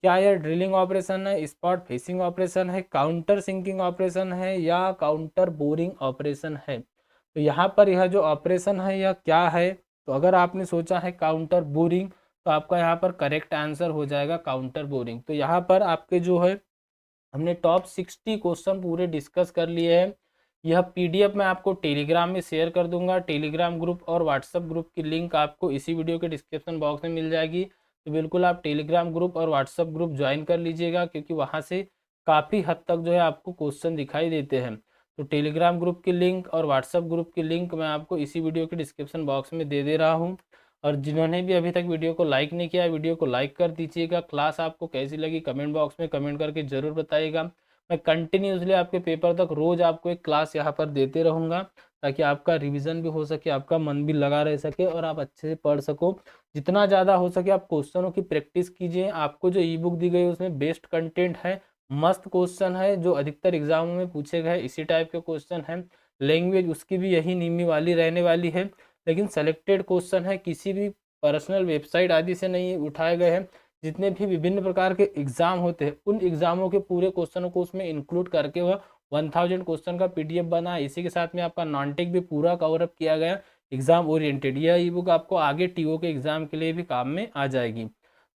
Speaker 1: क्या यह ड्रिलिंग ऑपरेशन है, स्पॉट फिशिंग ऑपरेशन है, काउंटर सिंकिंग ऑपरेशन है, या काउंटर बोरिंग ऑपरेशन है। तो यहाँ पर यह जो ऑपरेशन है यह क्या है, तो अगर आपने सोचा है काउंटर बोरिंग, तो आपका यहाँ पर करेक्ट आंसर हो जाएगा काउंटर बोरिंग। तो यहाँ पर आपके जो है हमने टॉप 60 क्वेश्चन पूरे डिस्कस कर लिए हैं। यह पीडीएफ मैं आपको टेलीग्राम में शेयर कर दूंगा। टेलीग्राम ग्रुप और व्हाट्सएप ग्रुप की लिंक आपको इसी वीडियो के डिस्क्रिप्शन बॉक्स में मिल जाएगी। तो बिल्कुल आप टेलीग्राम ग्रुप और व्हाट्सएप ग्रुप ज्वाइन कर लीजिएगा, क्योंकि वहाँ से काफ़ी हद तक जो है आपको क्वेश्चन दिखाई देते हैं। तो टेलीग्राम ग्रुप की लिंक और व्हाट्सएप ग्रुप की लिंक मैं आपको इसी वीडियो के डिस्क्रिप्शन बॉक्स में दे रहा हूँ। और जिन्होंने भी अभी तक वीडियो को लाइक नहीं किया, वीडियो को लाइक कर दीजिएगा। क्लास आपको कैसी लगी कमेंट बॉक्स में कमेंट करके ज़रूर बताइएगा। मैं कंटिन्यूसली आपके पेपर तक रोज़ आपको एक क्लास यहाँ पर देते रहूँगा, ताकि आपका रिवीजन भी हो सके, आपका मन भी लगा रह सके और आप अच्छे से पढ़ सको। जितना ज़्यादा हो सके आप क्वेश्चनों की प्रैक्टिस कीजिए। आपको जो ई बुक दी गई उसमें बेस्ट कंटेंट है, मस्त क्वेश्चन है, जो अधिकतर एग्जामों में पूछे गए इसी टाइप के क्वेश्चन हैं। लैंग्वेज उसकी भी यही नीमी वाली रहने वाली है, लेकिन सेलेक्टेड क्वेश्चन है, किसी भी पर्सनल वेबसाइट आदि से नहीं उठाए गए हैं। जितने भी विभिन्न प्रकार के एग्जाम होते हैं उन एग्जामों के पूरे क्वेश्चनों को उसमें इंक्लूड करके वह 1000 क्वेश्चन का पीडीएफ बना है। इसी के साथ में आपका नॉन-टेक भी पूरा कवर अप किया गया, एग्जाम ओरिएंटेड। यह ई बुक आपको आगे टीओ के एग्जाम के लिए भी काम में आ जाएगी।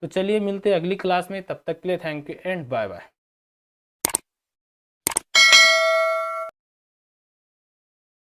Speaker 1: तो चलिए मिलते हैं अगली क्लास में, तब तक के लिए thank you and bye bye.